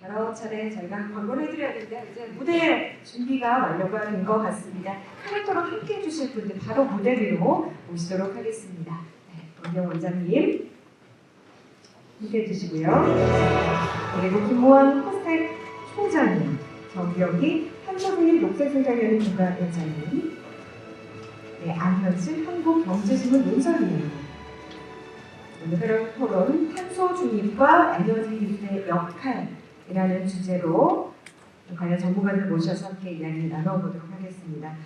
여러 차례 저희가 광고를 해드려야 되는데 이제 무대 준비가 완료가 된 것 같습니다. 캐릭터로 함께 해주실 분들 바로 무대 위로 모시도록 하겠습니다. 네, 권경 원장님 함께 해주시고요. 그리고 김모환 호스텍 총장님, 정경기 한서훈님 녹색생장위원회 공관위원장님, 네, 안현실 한국경제신문 논설위원님. 오늘 토론 탄소 중립과 에너지 기술의 역할이라는 주제로 관련 전문가들 모셔서 함께 이야기 나눠보도록 하겠습니다.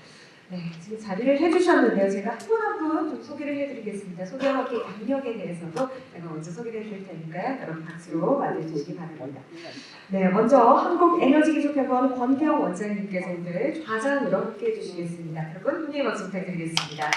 네, 지금 자리를 해주셨는데요. 제가 한 분 한 분 좀 소개를 해드리겠습니다. 소개하기 양력에 대해서도 제가 먼저 소개를 해드릴 테니까요. 여러분 박수로 맞이해주시기 바랍니다. 네, 먼저 한국에너지기술평가원 권태영 원장님께서 오늘 좌장으로 함께 해주시겠습니다. 여러분 훈훈히 박수 부탁드리겠습니다.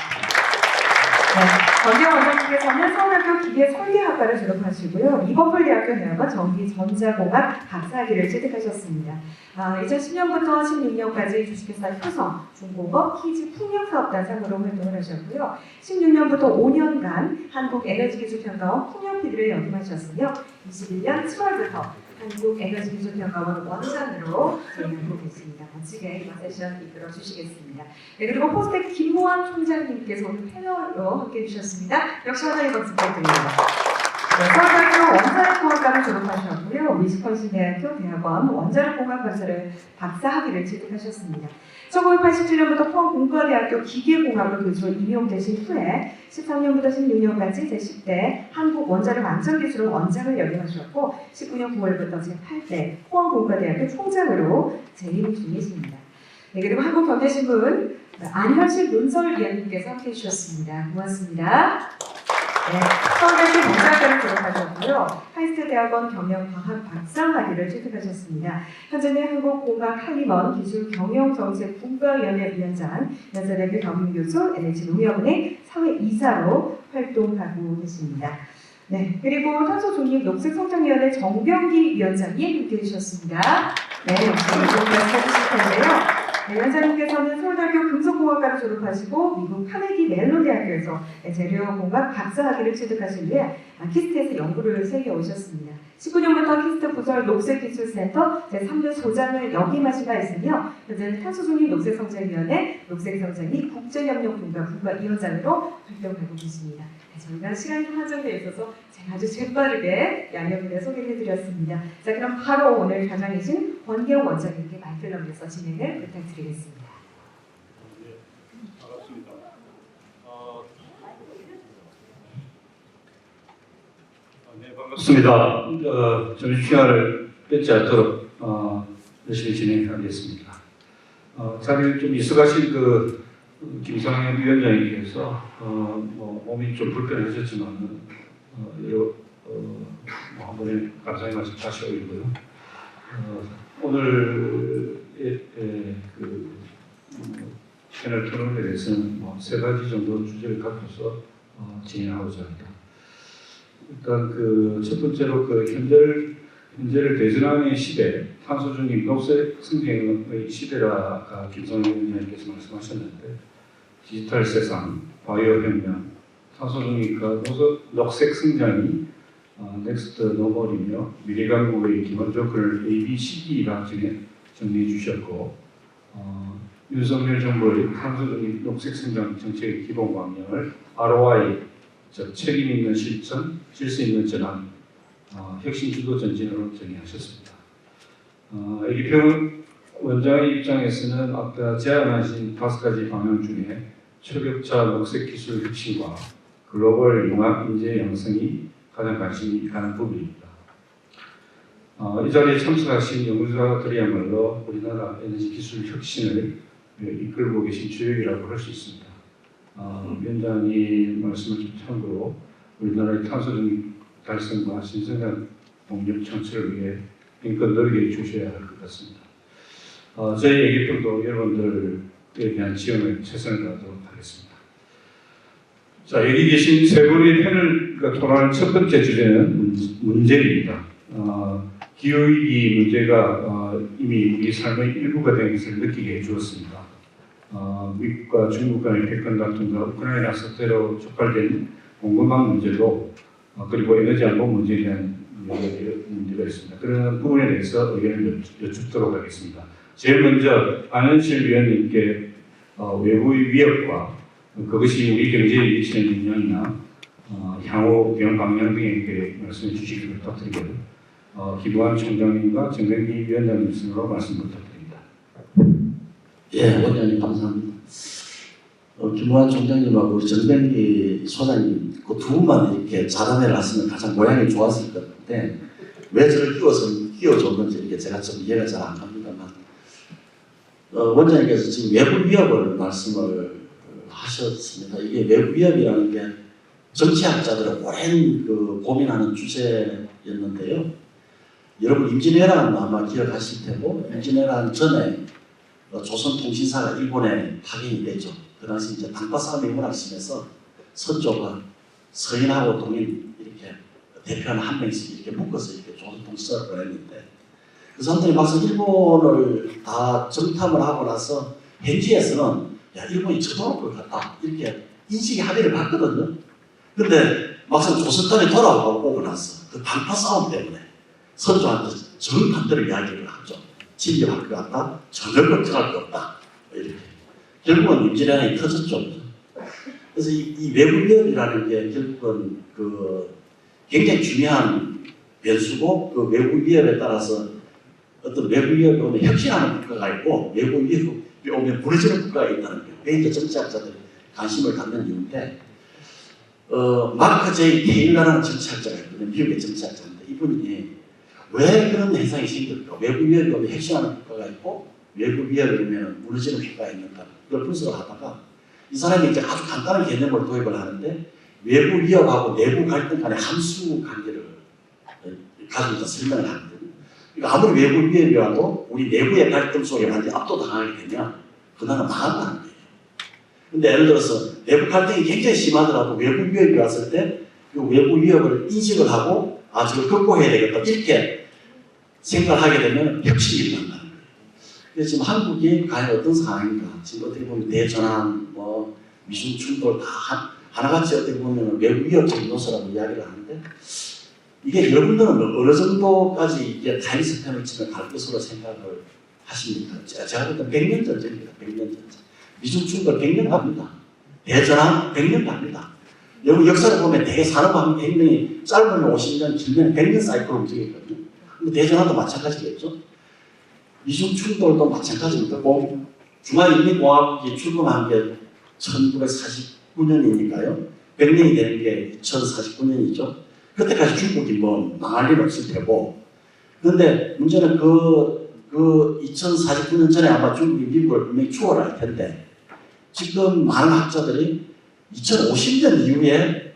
네, 권태영 원장님께서는 서울학교 기계설계학과를 졸업하시고요. 이버풀대학교 대학원 전기전자공학 박사학위를 취득하셨습니다. 2010년부터 16년까지 주식회사 효성, 중공업, 키즈 풍력사업단상으로 활동을 하셨고요. 16년부터 5년간 한국에너지기술평가원 풍력PD를 역임하셨으며 21년 7월부터 한국에너지기술평가원 원장으로 재임하고 계십니다. 멋지게 이번 세션 이끌어 주시겠습니다. 네, 그리고 호스텍 김모환 총장님께서 오늘 패널로 함께 해주셨습니다. 역시 하나의 박수 부탁드립니다. 네, 서울대학교 원자력공학과를 졸업하셨고요. 위스콘신 대학교 대학원 원자력공학 박사를 박사학위를 취득하셨습니다. 1987년부터 포항공과대학교 기계공학을 교수로 임용되신 후에 13년부터 16년까지 제10대 한국원자력안전기술원 원장을 역임하셨고 19년 9월부터 제8대 포항공과대학교 총장으로 재임 중이십니다. 네, 그리고 한국경제신문 안현실 논설위원님께서 함께해 주셨습니다. 고맙습니다. 네, 서울대학교 경제학과를 졸업하셨고요. 카이스트대학원 경영과학 박사학위를 취득하셨습니다. 현재는 한국공학한림원 기술경영정책분과위원회 위원장, 연세대학교 경영교수, NH농협은행 사회이사로 활동하고 계십니다. 네, 그리고 탄소중립 녹색성장위원회 정병기 위원장님 함께해 주셨습니다. 네, 역시 말씀해 주실 텐데요. 네, 위원장님께서는 서울대학교 금속공학과를 졸업하시고 미국 카네기 멜론 대학교에서 재료공학 박사학위를 취득하신 후에 키스트에서 연구를 세계 오셨습니다. 19년부터 키스트 부설 녹색기술센터 제3대 소장을 역임하신 바 있으며 현재는 탄소중립 녹색성장위원회 녹색성장 및 국제협력분과 분과위원장으로 활동하고 계십니다. 네, 저희가 시간이 한정되어 있어서 제가 아주 재빠르게 양념을 소개를 해드렸습니다. 자, 그럼 바로 오늘 좌장이신 권경 원장님께 마이크를 넘겨서 진행을 부탁드리겠습니다. 네, 반갑습니다. 네, 반갑습니다. 점심시간을 뺏지 않도록 열심히 진행하겠습니다. 자리에 좀 있어가신 김상현 위원장님께서 몸이 좀 불편하셨지만 한 번에 감사의 말씀 다시 올리고요. 오늘의 패널 토론에 대해서는 세 가지 정도 주제를 갖고서 진행하고자 합니다. 일단 첫 번째로 현재를 대전환의 시대, 탄소중립 녹색 성장의 시대라가 김성현 위원장님께서 말씀하셨는데 디지털 세상, 바이오 혁명, 탄소중립과 녹색 성장이 넥스트 노멀이며 미래강국의 기본 조건을 ABCD라 정리해 주셨고 윤석열 정부의 탄소중립 녹색 성장 정책의 기본 방향을 ROI, 즉 책임 있는 실천, 질서 있는 전환, 혁신 주도 전진으로 정의하셨습니다. 이기평 원장의 입장에서는 아까 제안하신 5가지 방향 중에 초격차 녹색 기술 혁신과 글로벌 융합 인재 양성이 가장 관심이 가는 부분입니다. 이 자리에 참석하신 연구자들이야말로 우리나라 에너지 기술 혁신을 이끌고 계신 주역이라고 할 수 있습니다. 위원장님 말씀을 좀 참고로 우리나라의 탄소중립 달성과 신생산 동력 창출을 위해 인권 노력해 주셔야 할 것 같습니다. 저희 애기평도 여러분들에 대한 지원을 최선을 다하도록 하겠습니다. 자, 여기 계신 세 분의 패널 토론할 첫 번째 주제는 문제입니다. 기후위기 문제가 이미 우리 삶의 일부가 된 것을 느끼게 해주었습니다. 미국과 중국 간의 패권 다툼과 우크라이나 사태로 촉발된 공급망 문제도 그리고 에너지 안보 문제에 대한 문제가 있습니다. 그런 부분에 대해서 의견을 여쭙도록 하겠습니다. 제일 먼저 안현실 위원님께 외부의 위협과 그것이 우리 경제에 미치는 영향이나 향후 대응 방향 등에 말씀해 주시기 부탁드리고요. 김부한 총장님과 정병기 위원장님 순으로 말씀 부탁드립니다. 예, 원장님 감사합니다. 김부한 총장님하고 우리 정병기 소장님 그 두 분만 이렇게 자담회를 하시면 가장 모양이 좋았을 것 같은데 왜 저를 끼워줬는지 이게 제가 좀 이해가 잘 안 갑니다만 원장님께서 지금 외부 위협을 말씀을 하셨습니다. 이게 외부 위협이라는 게 정치학자들은 오랜 고민하는 주제였는데요. 여러분 임진왜란 아마 기억하실 테고 임진왜란 전에 조선통신사가 일본에 파견이 되죠. 그 당시 이제 당파 싸움이 워낙 심해서 선조가 서인하고 동인 이렇게 대표하는 한 명씩 이렇게 묶어서 이렇게 조선통신사를 보냈는데 그 사람들이 막상 일본을 다 정탐을 하고 나서 현지에서는 야 일본이 쳐들어올 것 같다 이렇게 인식이 합의를 봤거든요. 근데 막상 조선까지 돌아오고 나서 그 당파 싸움 때문에 선조한테 정반대로 이야기를 하죠. 진격할 것 같다, 전혀 걱정할 것 없다 이렇게 결국은 임진왜란이 터졌죠. 그래서 이 외부 위협이라는 게 결국은 굉장히 중요한 변수고 그 외부 위협에 따라서 어떤 외부 위협이 오면 혁신하는 국가가 있고 외부 위협이 오면 무너지는 국가가 있다는 게 그게 이제 정치학자들이 관심을 갖는 이유인데 마크 제이 테일러라는 정치학자가 있거든요. 미국의 정치학자인데 이분이 왜 그런 현상이 생길까? 외부 위협이 오면 혁신하는 국가가 있고 외부 위협이 오면 무너지는 국가가 있는가? 이걸 분석을 하다가 이 사람이 이제 아주 간단한 개념을 도입을 하는데 외부 위협하고 내부 갈등 간의 함수 관계를 가지고 설명을 하거든요. 그러니까 아무리 외부 위협이 와도 우리 내부의 갈등 속에 완전히 압도당하게 되면 그 나라는 망한다는 거예요. 근데 예를 들어서 내부 갈등이 굉장히 심하더라도 외부 위협이 왔을 때 그 외부 위협을 인식을 하고 아 저걸 극복해야 되겠다 이렇게 생각을 하게 되면 혁신이 일어난다는 거예요. 그래서 지금 한국이 과연 어떤 상황인가 지금 어떻게 보면 대전환 미중 충돌 다 하나같이 어떻게 보면 외부 위협적인 요소라고 이야기를 하는데 이게 여러분들은 어느 정도까지 이게 타임 스팸을 치면 갈 것으로 생각을 하십니까? 제가 볼 때 100년 전쟁입니다. 100년 전쟁. 미중 충돌 100년 갑니다. 대전환 100년 갑니다. 여러분 역사를 보면 대개 산업혁명이 짧으면 50년, 길면 100년 사이클로 움직이거든요. 근데 대전환도 마찬가지겠죠. 미중 충돌도 마찬가지입니다. 중화인민공화국이 출범한 게 1949년이니까요. 100년이 되는 게 2049년이죠. 그때까지 중국이 망할 일 없을 테고. 그런데 문제는 그 2049년 전에 아마 중국이 미국을 분명히 추월할 텐데 지금 많은 학자들이 2050년 이후에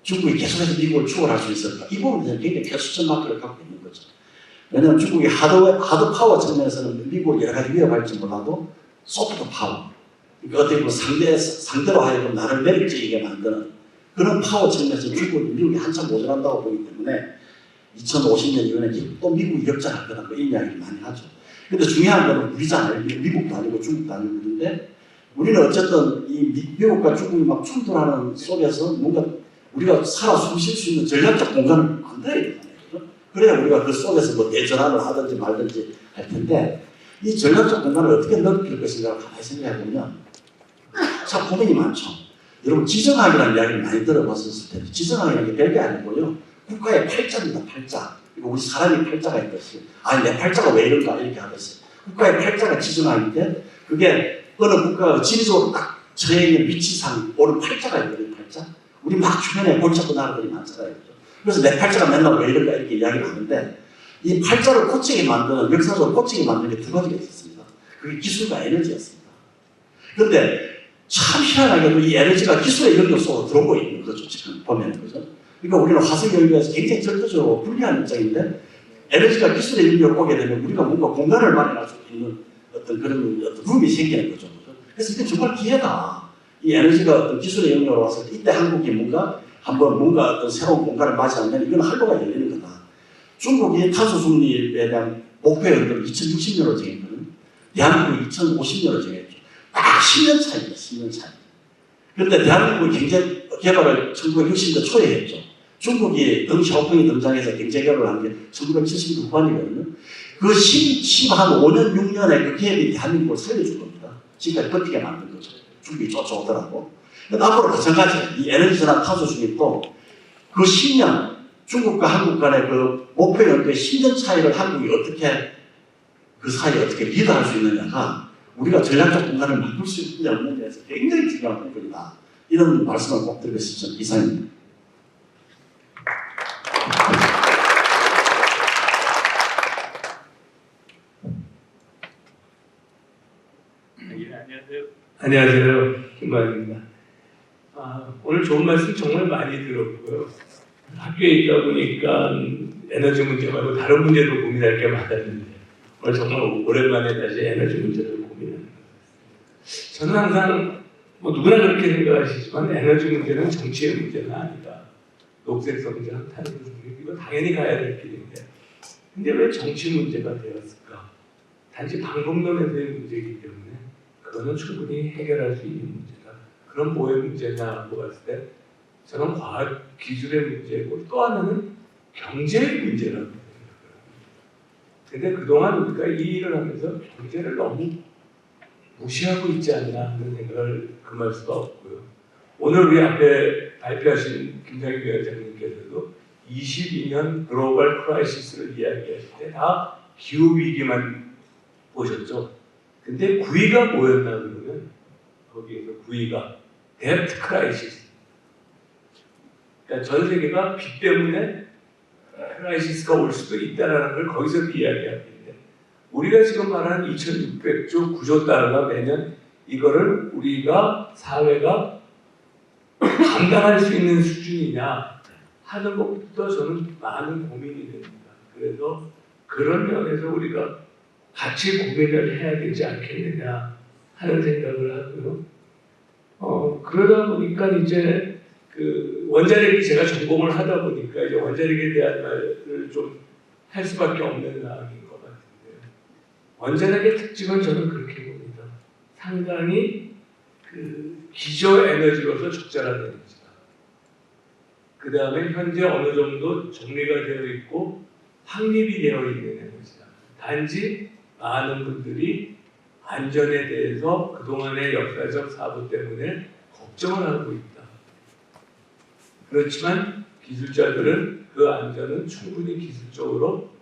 중국이 계속해서 미국을 추월할 수 있을까? 이 부분에서 굉장히 캐스천 마크를 갖고 있는 거죠. 왜냐하면 중국이 하드 파워 측면에서는 미국을 여러 가지 위협할지 몰라도 소프트 파워. 그러니까 어떻게 보면 상대로 하여금 나를 매력적이게 만드는 그런 파워 측면에서 미국이 한참 모자란다고 보기 때문에 2050년 이후에는 또 미국이 역전할 거다 이런 이야기를 많이 하죠. 근데 중요한 건 우리잖아요. 미국도 아니고 중국도 아니고 그런데 우리는 어쨌든 이 미국과 중국이 막 충돌하는 속에서 뭔가 우리가 살아 숨쉴 수 있는 전략적 공간을 만들어야 되잖아요. 그래야 우리가 그 속에서 대전환을 하든지 말든지 할 텐데 이 전략적 공간을 어떻게 넓힐 것인가를 가만히 생각해 보면 참 고민이 많죠. 여러분 지정학이라는 이야기를 많이 들어봤었을 텐데 지정학이라는 게 별게 아니고요. 국가의 팔자입니다. 팔자. 우리 사람이 팔자가 있듯이 아니 내 팔자가 왜 이런가 이렇게 하듯이 국가의 팔자가 지정학인데 그게 어느 국가가 지리적으로 딱 처해 있는 위치상 오는 팔자가 있거든요. 팔자. 우리 막 주변에 골치 아픈 나라들이 많잖아요. 그래서 내 팔자가 맨날 왜 이런가 이렇게 이야기를 하는데 이 팔자를 고치게 만드는 역사적으로 고치게 만드는 게 두 가지가 있었습니다. 그게 기술과 에너지였습니다. 그런데 참 희한하게도 이 에너지가 기술의 영역 속으로 들어오고 있는 거죠. 지금 보면 그죠. 그러니까 우리는 화석 연구에서 굉장히 절대적으로 불리한 입장인데 에너지가 기술의 영역으로 오게 되면 우리가 뭔가 공간을 마련할 수 있는 어떤 그런 룸이 생기는 거죠. 그래서 이게 정말 기회다. 이 에너지가 어떤 기술의 영역으로 왔을 때 이때 한국이 뭔가 어떤 새로운 공간을 맞이하면 이건 할로가 열리는 거다. 중국이 탄소 중립에 대한 목표를 2060년으로 정했거든요. 대한민국이 2050년으로 정했죠. 딱 10년 차입니다. 10년 차이. 그런데 대한민국이 경제 개발을 1960년 초에 했죠. 중국이 덩 샤오핑이 등장해서 경제개혁을 한 게 1970 후반이거든요. 그 5년, 6년에 그 기업이 대한민국을 살려준 겁니다. 지금까지 버티게 만든 거죠. 중국이 쫓아오더라고. 앞으로 마찬가지, 이 에너지 전환 탄소 중립도 그 10년, 중국과 한국 간의 그 목표 연도의 10년 차이를 한국이 어떻게 그 사이에 어떻게 리드할 수 있느냐가 우리가 전략적 공간을 만들 수 있느냐 없느냐에서 굉장히 중요한 부분이다. 이런 말씀을 꼭 드리고 싶습니다. 이상입니다. 안녕하세요. 김관입니다. 오늘 좋은 말씀 정말 많이 들었고요. 학교에 있다 보니까 에너지 문제 말고 다른 문제도 고민할 게 많았는데 오늘 정말 오랜만에 다시 에너지 문제를 고민하는 것 같습니다. 저는 항상 누구나 그렇게 생각하시지만 에너지 문제는 정치의 문제는 아니다. 녹색 성장, 탄소 중립 이거 당연히 가야 될 길인데 근데 왜 정치 문제가 되었을까? 단지 방법론에서의 문제이기 때문에 그거는 충분히 해결할 수 있는 문제다. 그럼 뭐의 문제냐고 봤을 때 저는 과학 기술의 문제고 또 하나는 경제의 문제라고 생각합니다. 근데 그동안 우리가 이 일을 하면서 경제를 너무 무시하고 있지 않나 하는 생각을 금할 수가 없고요. 오늘 우리 앞에 발표하신 김상희 위원장님께서도 22년 글로벌 크라이시스를 이야기하실 때 다 기후 위기만 보셨죠. 근데 9위가 뭐였나 그러면 거기에서 9위가 데프트 크라이시스. 그러니까 전 세계가 빚 때문에 크라이시스가 올 수도 있다는 걸 거기서 이야기하고 있는데 우리가 지금 말하는 2,600조 9조 달러가 매년 이거를 우리가 사회가 감당할 수 있는 수준이냐 하는 것부터 저는 많은 고민이 됩니다. 그래서 그런 면에서 우리가 같이 고민을 해야 되지 않겠느냐 하는 생각을 하고요. 그러다 보니까 이제 그 원자력이 제가 전공을 하다 보니까 이제 원자력에 대한 말을 좀 할 수밖에 없는 상황인 것 같은데요. 원자력의 특징은 저는 그렇게 봅니다. 상당히 그 기저 에너지로서 적절한 에너지다. 그 다음에 현재 어느 정도 정리가 되어 있고 확립이 되어 있는 에너지다. 단지 많은 분들이 안전에 대해서 그동안의 역사적 사고 때문에 걱정을 하고 있다. 그렇지만 기술자들은 그 안전은 충분히 기술적으로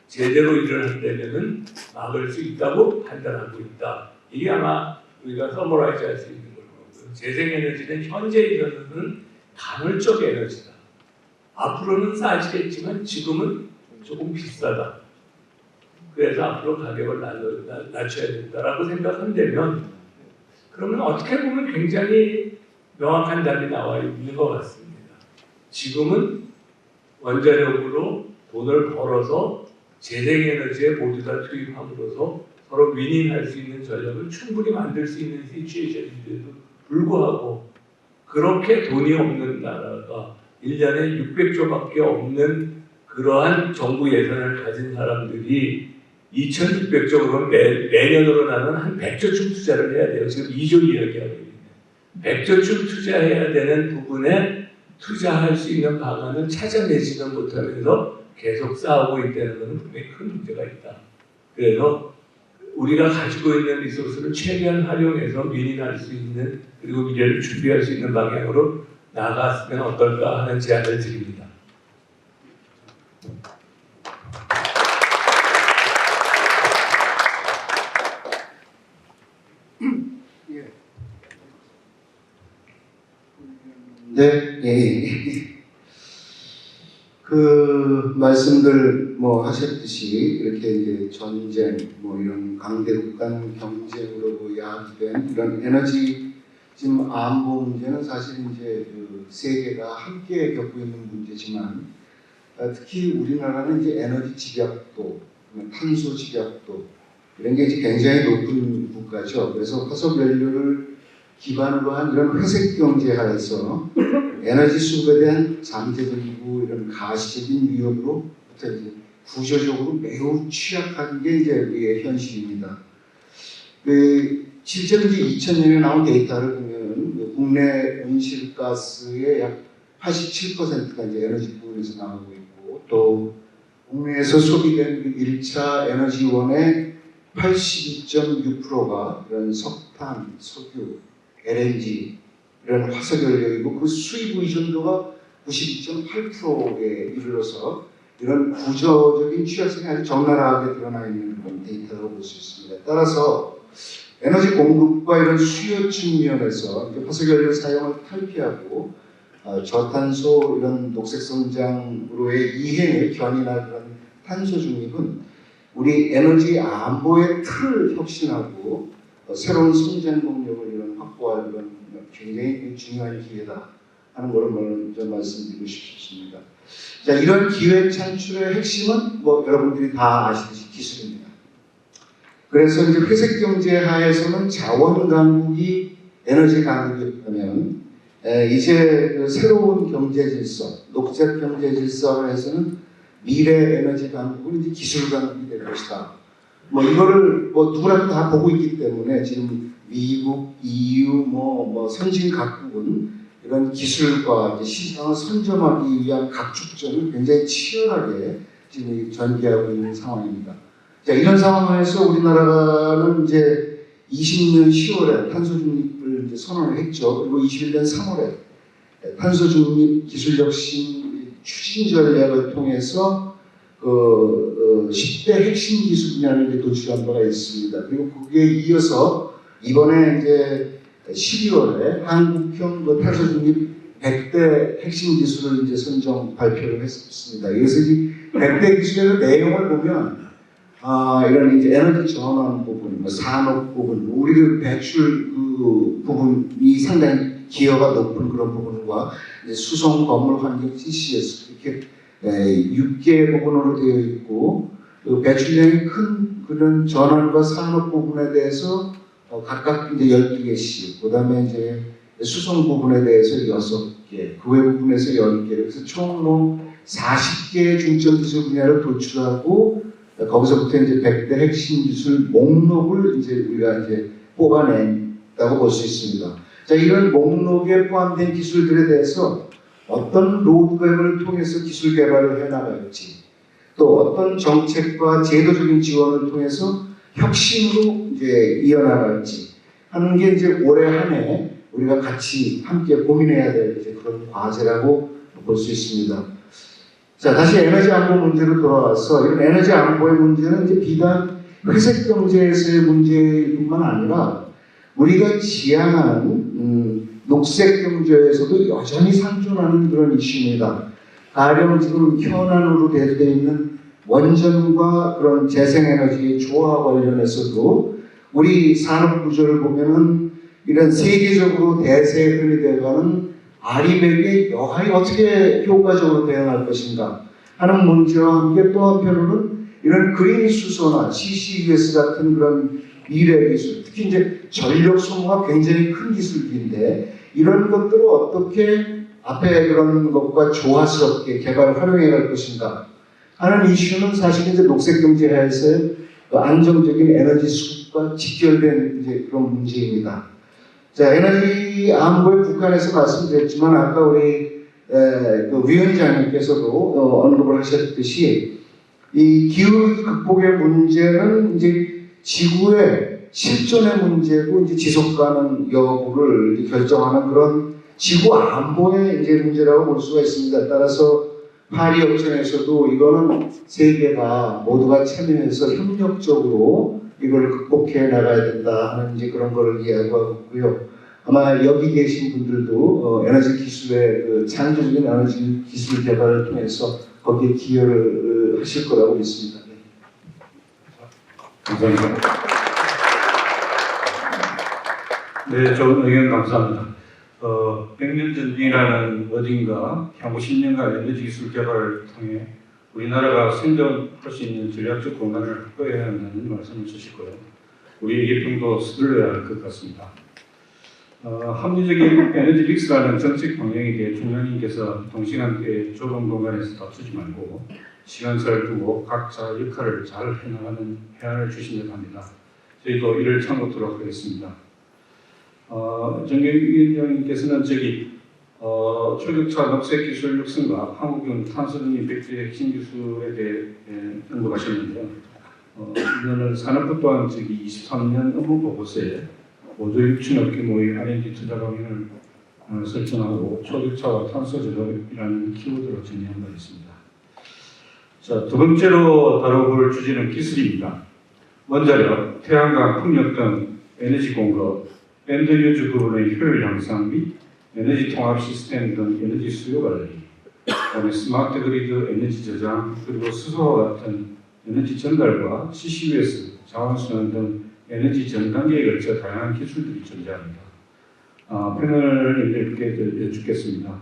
제대로 일을 한다면 막을 수 있다고 판단하고 있다. 이게 아마 우리가 서머라이즈 할 수 있는 걸 거고요. 재생에너지는 현재 있어서는 간헐적 에너지다. 앞으로는 싸지겠지만 지금은 조금 비싸다. 그래서 앞으로 가격을 낮춰야 된다라고 생각한다면 그러면 어떻게 보면 굉장히 명확한 답이 나와 있는 것 같습니다. 지금은 원자력으로 돈을 벌어서 재생에너지에 모두 다 투입함으로써 서로 윈윈할 수 있는 전력을 충분히 만들 수 있는 시츄에이션인데도 불구하고 그렇게 돈이 없는 나라가 1년에 600조밖에 없는 그러한 정부 예산을 가진 사람들이 2,600조로 매년으로 나는 한 100조쯤 투자를 해야 돼요. 지금 2조 이야기하고 있는데 100조쯤 투자해야 되는 부분에 투자할 수 있는 방안을 찾아내지는 못하면서 계속 싸우고 있다는 것은 분명히 큰 문제가 있다. 그래서 우리가 가지고 있는 리소스를 최대한 활용해서 윈윈할 수 있는 그리고 미래를 준비할 수 있는 방향으로 나아갔으면 어떨까 하는 제안을 드립니다. 네, 예. 그 말씀들 하셨듯이 이렇게 이제 전쟁 이런 강대국 간 경쟁으로 야기된 이런 에너지 지금 안보 문제는 사실 이제 그 세계가 함께 겪고 있는 문제지만 특히 우리나라는 이제 에너지 집약도, 탄소 집약도 이런 게 이제 굉장히 높은 국가죠. 그래서 화석 연료를 기반으로 한 이런 회색 경제 하에서 에너지 수급에 대한 잠재적이고 이런 가시적인 위협으로부터 이제 구조적으로 매우 취약한 게 이제 우리의 현실입니다. 실제로 이제 2000년에 나온 데이터를 보면 국내 온실가스의 약 87%가 이제 에너지 부분에서 나오고 있고, 또 국내에서 소비된 그 1차 에너지원의 82.6%가 이런 석탄, 석유, LNG 이런 화석연료이고, 그 수입 의존도가 92.8%에 이르러서 이런 구조적인 취약성이 아주 적나라하게 드러나 있는 그런 데이터라고 볼 수 있습니다. 따라서 에너지 공급과 이런 수요 측면에서 화석연료 사용을 탈피하고 저탄소 이런 녹색 성장으로의 이행을 견인할 그런 탄소 중립은 우리 에너지 안보의 틀을 혁신하고 새로운 성장 동력을 이런 확보할 그런 굉장히 중요한 기회다 하는 것을 먼저 말씀드리고 싶습니다. 자, 이런 기회 창출의 핵심은 뭐 여러분들이 다 아시듯이 기술입니다. 그래서 이제 회색 경제 하에서는 자원 강국이 에너지 강국이었다면 이제 그 새로운 경제 질서, 녹색 경제 질서 하에서는 미래 에너지 강국은 이제 기술 강국이 될 것이다. 뭐 이거를 뭐 누구라도 다 보고 있기 때문에 지금 미국, EU, 뭐 선진 각국은 이런 기술과 시장을 선점하기 위한 각축전을 굉장히 치열하게 지금 전개하고 있는 상황입니다. 자, 이런 상황에서 우리나라는 이제 20년 10월에 탄소 중립을 이제 선언을 했죠. 그리고 21년 3월에 탄소 중립 기술 혁신 추진 전략을 통해서 10대 핵심 기술 분야를 이제 도출한 바가 있습니다. 그리고 거기에 이어서 이번에 이제 12월에 한국형 탄소 중립 100대 핵심 기술을 이제 선정 발표를 했습니다. 그래서 이 100대 기술의 내용을 보면 이런 이제 에너지 전환 부분, 산업 부분, 우리 그 배출 그 부분이 상당히 기여가 높은 그런 부분과 이제 수송, 건물, 환경, CCS 이렇게 6개 부분으로 되어 있고, 그 배출량이 큰 그런 전환과 산업 부분에 대해서 각각 이제 12개씩, 그 다음에 이제 수송 부분에 대해서 6개, 그 외 부분에서 10개, 그래서 총 40개의 중점 기술 분야를 도출하고, 거기서부터 이제 100대 핵심 기술 목록을 이제 우리가 이제 뽑아낸다고 볼 수 있습니다. 자, 이런 목록에 포함된 기술들에 대해서 어떤 로드맵을 통해서 기술 개발을 해나갈지, 또 어떤 정책과 제도적인 지원을 통해서 혁신으로 이제 이어나갈지 하는 게 이제 올해 한 해 우리가 같이 함께 고민해야 될 이제 그런 과제라고 볼 수 있습니다. 자, 다시 에너지 안보 문제로 돌아와서 이런 에너지 안보의 문제는 이제 비단 회색 경제에서의 문제뿐만 아니라 우리가 지향하는 녹색 경제에서도 여전히 상존하는 그런 이슈입니다. 가령 지금 현안으로 대두되어 있는 원전과 그런 재생에너지의 조화 관련해서도 우리 산업 구조를 보면은 이런 세계적으로 대세에 흔히 되어가는 아리백에 여하이 어떻게 효과적으로 대응할 것인가 하는 문제와 함께 또 한편으로는 이런 그린 수소나 CCUS 같은 그런 미래 기술, 특히 이제 전력 소모가 굉장히 큰 기술인데 이런 것들을 어떻게 앞에 그런 것과 조화스럽게 개발을 활용해 갈 것인가 하는 이슈는 사실 이제 녹색 경제 하에서의 안정적인 에너지 수급과 직결된 이제 그런 문제입니다. 자, 에너지 안보에 국한해서 말씀드렸지만 아까 우리 그 위원장님께서도 언급을 하셨듯이 이 기후 극복의 문제는 이제 지구의 실존의 문제고 이제 지속 가능 여부를 결정하는 그런 지구 안보의 이제 문제라고 볼 수가 있습니다. 따라서 파리 협정에서도 이거는 세계가 모두가 참여해서 협력적으로 이걸 극복해 나가야 된다 하는 이제 그런 거를 이야기하고 있고요. 아마 여기 계신 분들도 에너지 기술의 그 창조적인 에너지 기술 개발을 통해서 거기에 기여를 하실 거라고 믿습니다. 감사합니다. 네, 좋은 의견 감사합니다. 100년 전이라는 어딘가 향후 10년간 에너지 기술 개발을 통해 우리나라가 생존할 수 있는 전략적 공간을 확보해야 한다는 말씀을 주시고요. 우리 예평도 서둘러야 할 것 같습니다. 합리적인 에너지 믹스라는 정책 방향에 대해 총장님께서 동시간대 좁은 공간에서 다투지 말고 시간차를 두고 각자 역할을 잘 해나가는 해안을 주신다고 합니다. 저희도 이를 참고토록 하겠습니다. 정경위원장님께서는 초격차 녹색 기술 육성과 한국형 탄소중립 백지의 핵심 기술에 대해 언급하셨는데요. 이거는 산업부 또한 23년 업무 보고서에 5조 6천억 규모의 R&D 투자 방향을 설정하고 초격차와 탄소 제로이라는 키워드로 정의한 바 있습니다. 자, 두 번째로 다뤄볼 주제는 기술입니다. 원자력, 태양광, 풍력 등 에너지 공급, 엔드 유저 부분의 효율 향상 및 에너지 통합 시스템 등 에너지 수요 관리, 그다음에 스마트 그리드 에너지 저장, 그리고 수소와 같은 에너지 전달과 CCUS, 자원순환 등 에너지 전 단계에 걸쳐 다양한 기술들이 존재합니다. 패널을 이렇게 여쭙겠습니다.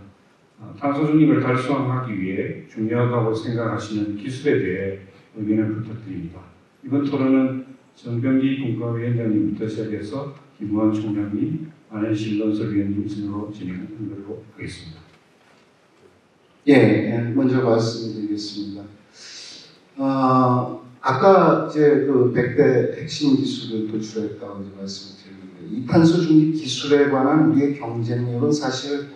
탄소 중립을 달성하기 위해 중요하다고 생각하시는 기술에 대해 의견을 부탁드립니다. 이번 토론은 정병기 분과위원장님부터 시작해서 김우환 총장님, 안현실 논설위원님 순으로 진행하는 걸로 하겠습니다. 먼저 말씀드리겠습니다. 아까 이제 그 100대 핵심 기술을 도출했다고 이제 말씀드렸는데, 이 탄소 중립 기술에 관한 우리의 경쟁력은 사실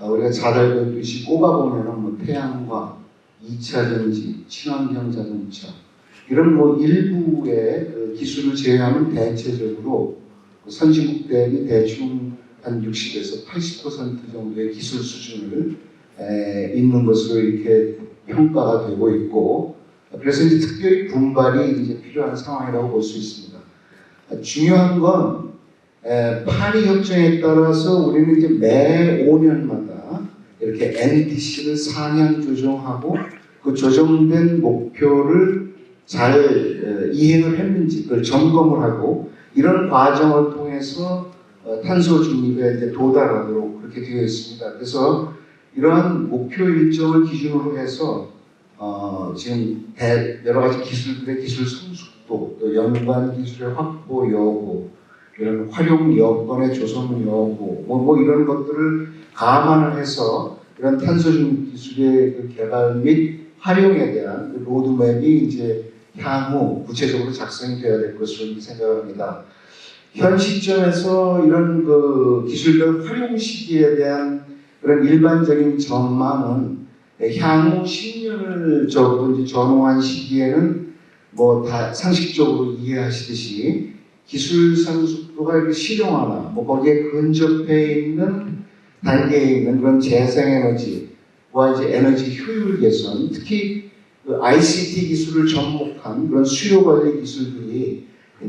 우리가 잘 알고 있듯이 꼽아보면은 뭐 태양광, 2차 전지, 친환경 자동차 이런 뭐 일부의 그 기술을 제외하면 대체적으로 선진국 대비 대충 한 60에서 80% 정도의 기술 수준을 있는 것으로 이렇게 평가가 되고 있고, 그래서 이제 특별히 분발이 이제 필요한 상황이라고 볼 수 있습니다. 중요한 건 파리 협정에 따라서 우리는 이제 매 5년마다 이렇게 NDC를 상향 조정하고 그 조정된 목표를 잘 이행을 했는지 그걸 점검을 하고, 이런 과정을 통해서 탄소 중립에 이제 도달하도록 그렇게 되어 있습니다. 그래서 이러한 목표 일정을 기준으로 해서 지금 여러 가지 기술들의 기술 성숙도, 또 연관 기술의 확보 여부, 이런 활용 여건의 조성 여부, 뭐 이런 것들을 감안을 해서 이런 탄소 중립 기술의 그 개발 및 활용에 대한 그 로드맵이 이제 향후 구체적으로 작성이 되어야 될 것으로 생각합니다. 현 시점에서 이런 그 기술별 활용 시기에 대한 그런 일반적인 전망은 향후 10년을 이제 전후한 시기에는 뭐 다 상식적으로 이해하시듯이 기술 성숙도가 이렇게 실용화나 뭐 거기에 근접해 있는 단계에 있는 그런 재생에너지와 이제 에너지 효율 개선, 특히 그 ICT 기술을 접목한 그런 수요 관리 기술들이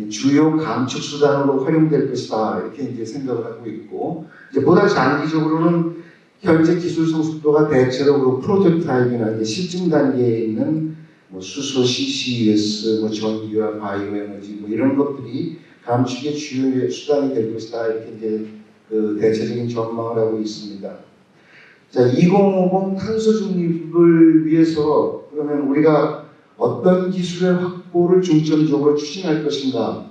주요 감축 수단으로 활용될 것이다, 이렇게 이제 생각을 하고 있고, 이제 보다 장기적으로는 현재 기술 성숙도가 대체로 프로토타입이나 이제 실증 단계에 있는 뭐 수소, CCUS, 뭐 전기와 바이오 에너지 뭐 이런 것들이 감축의 주요 수단이 될 것이다, 이렇게 이제 그 대체적인 전망을 하고 있습니다. 자, 2050 탄소 중립을 위해서 그러면 우리가 어떤 기술의 확보를 중점적으로 추진할 것인가?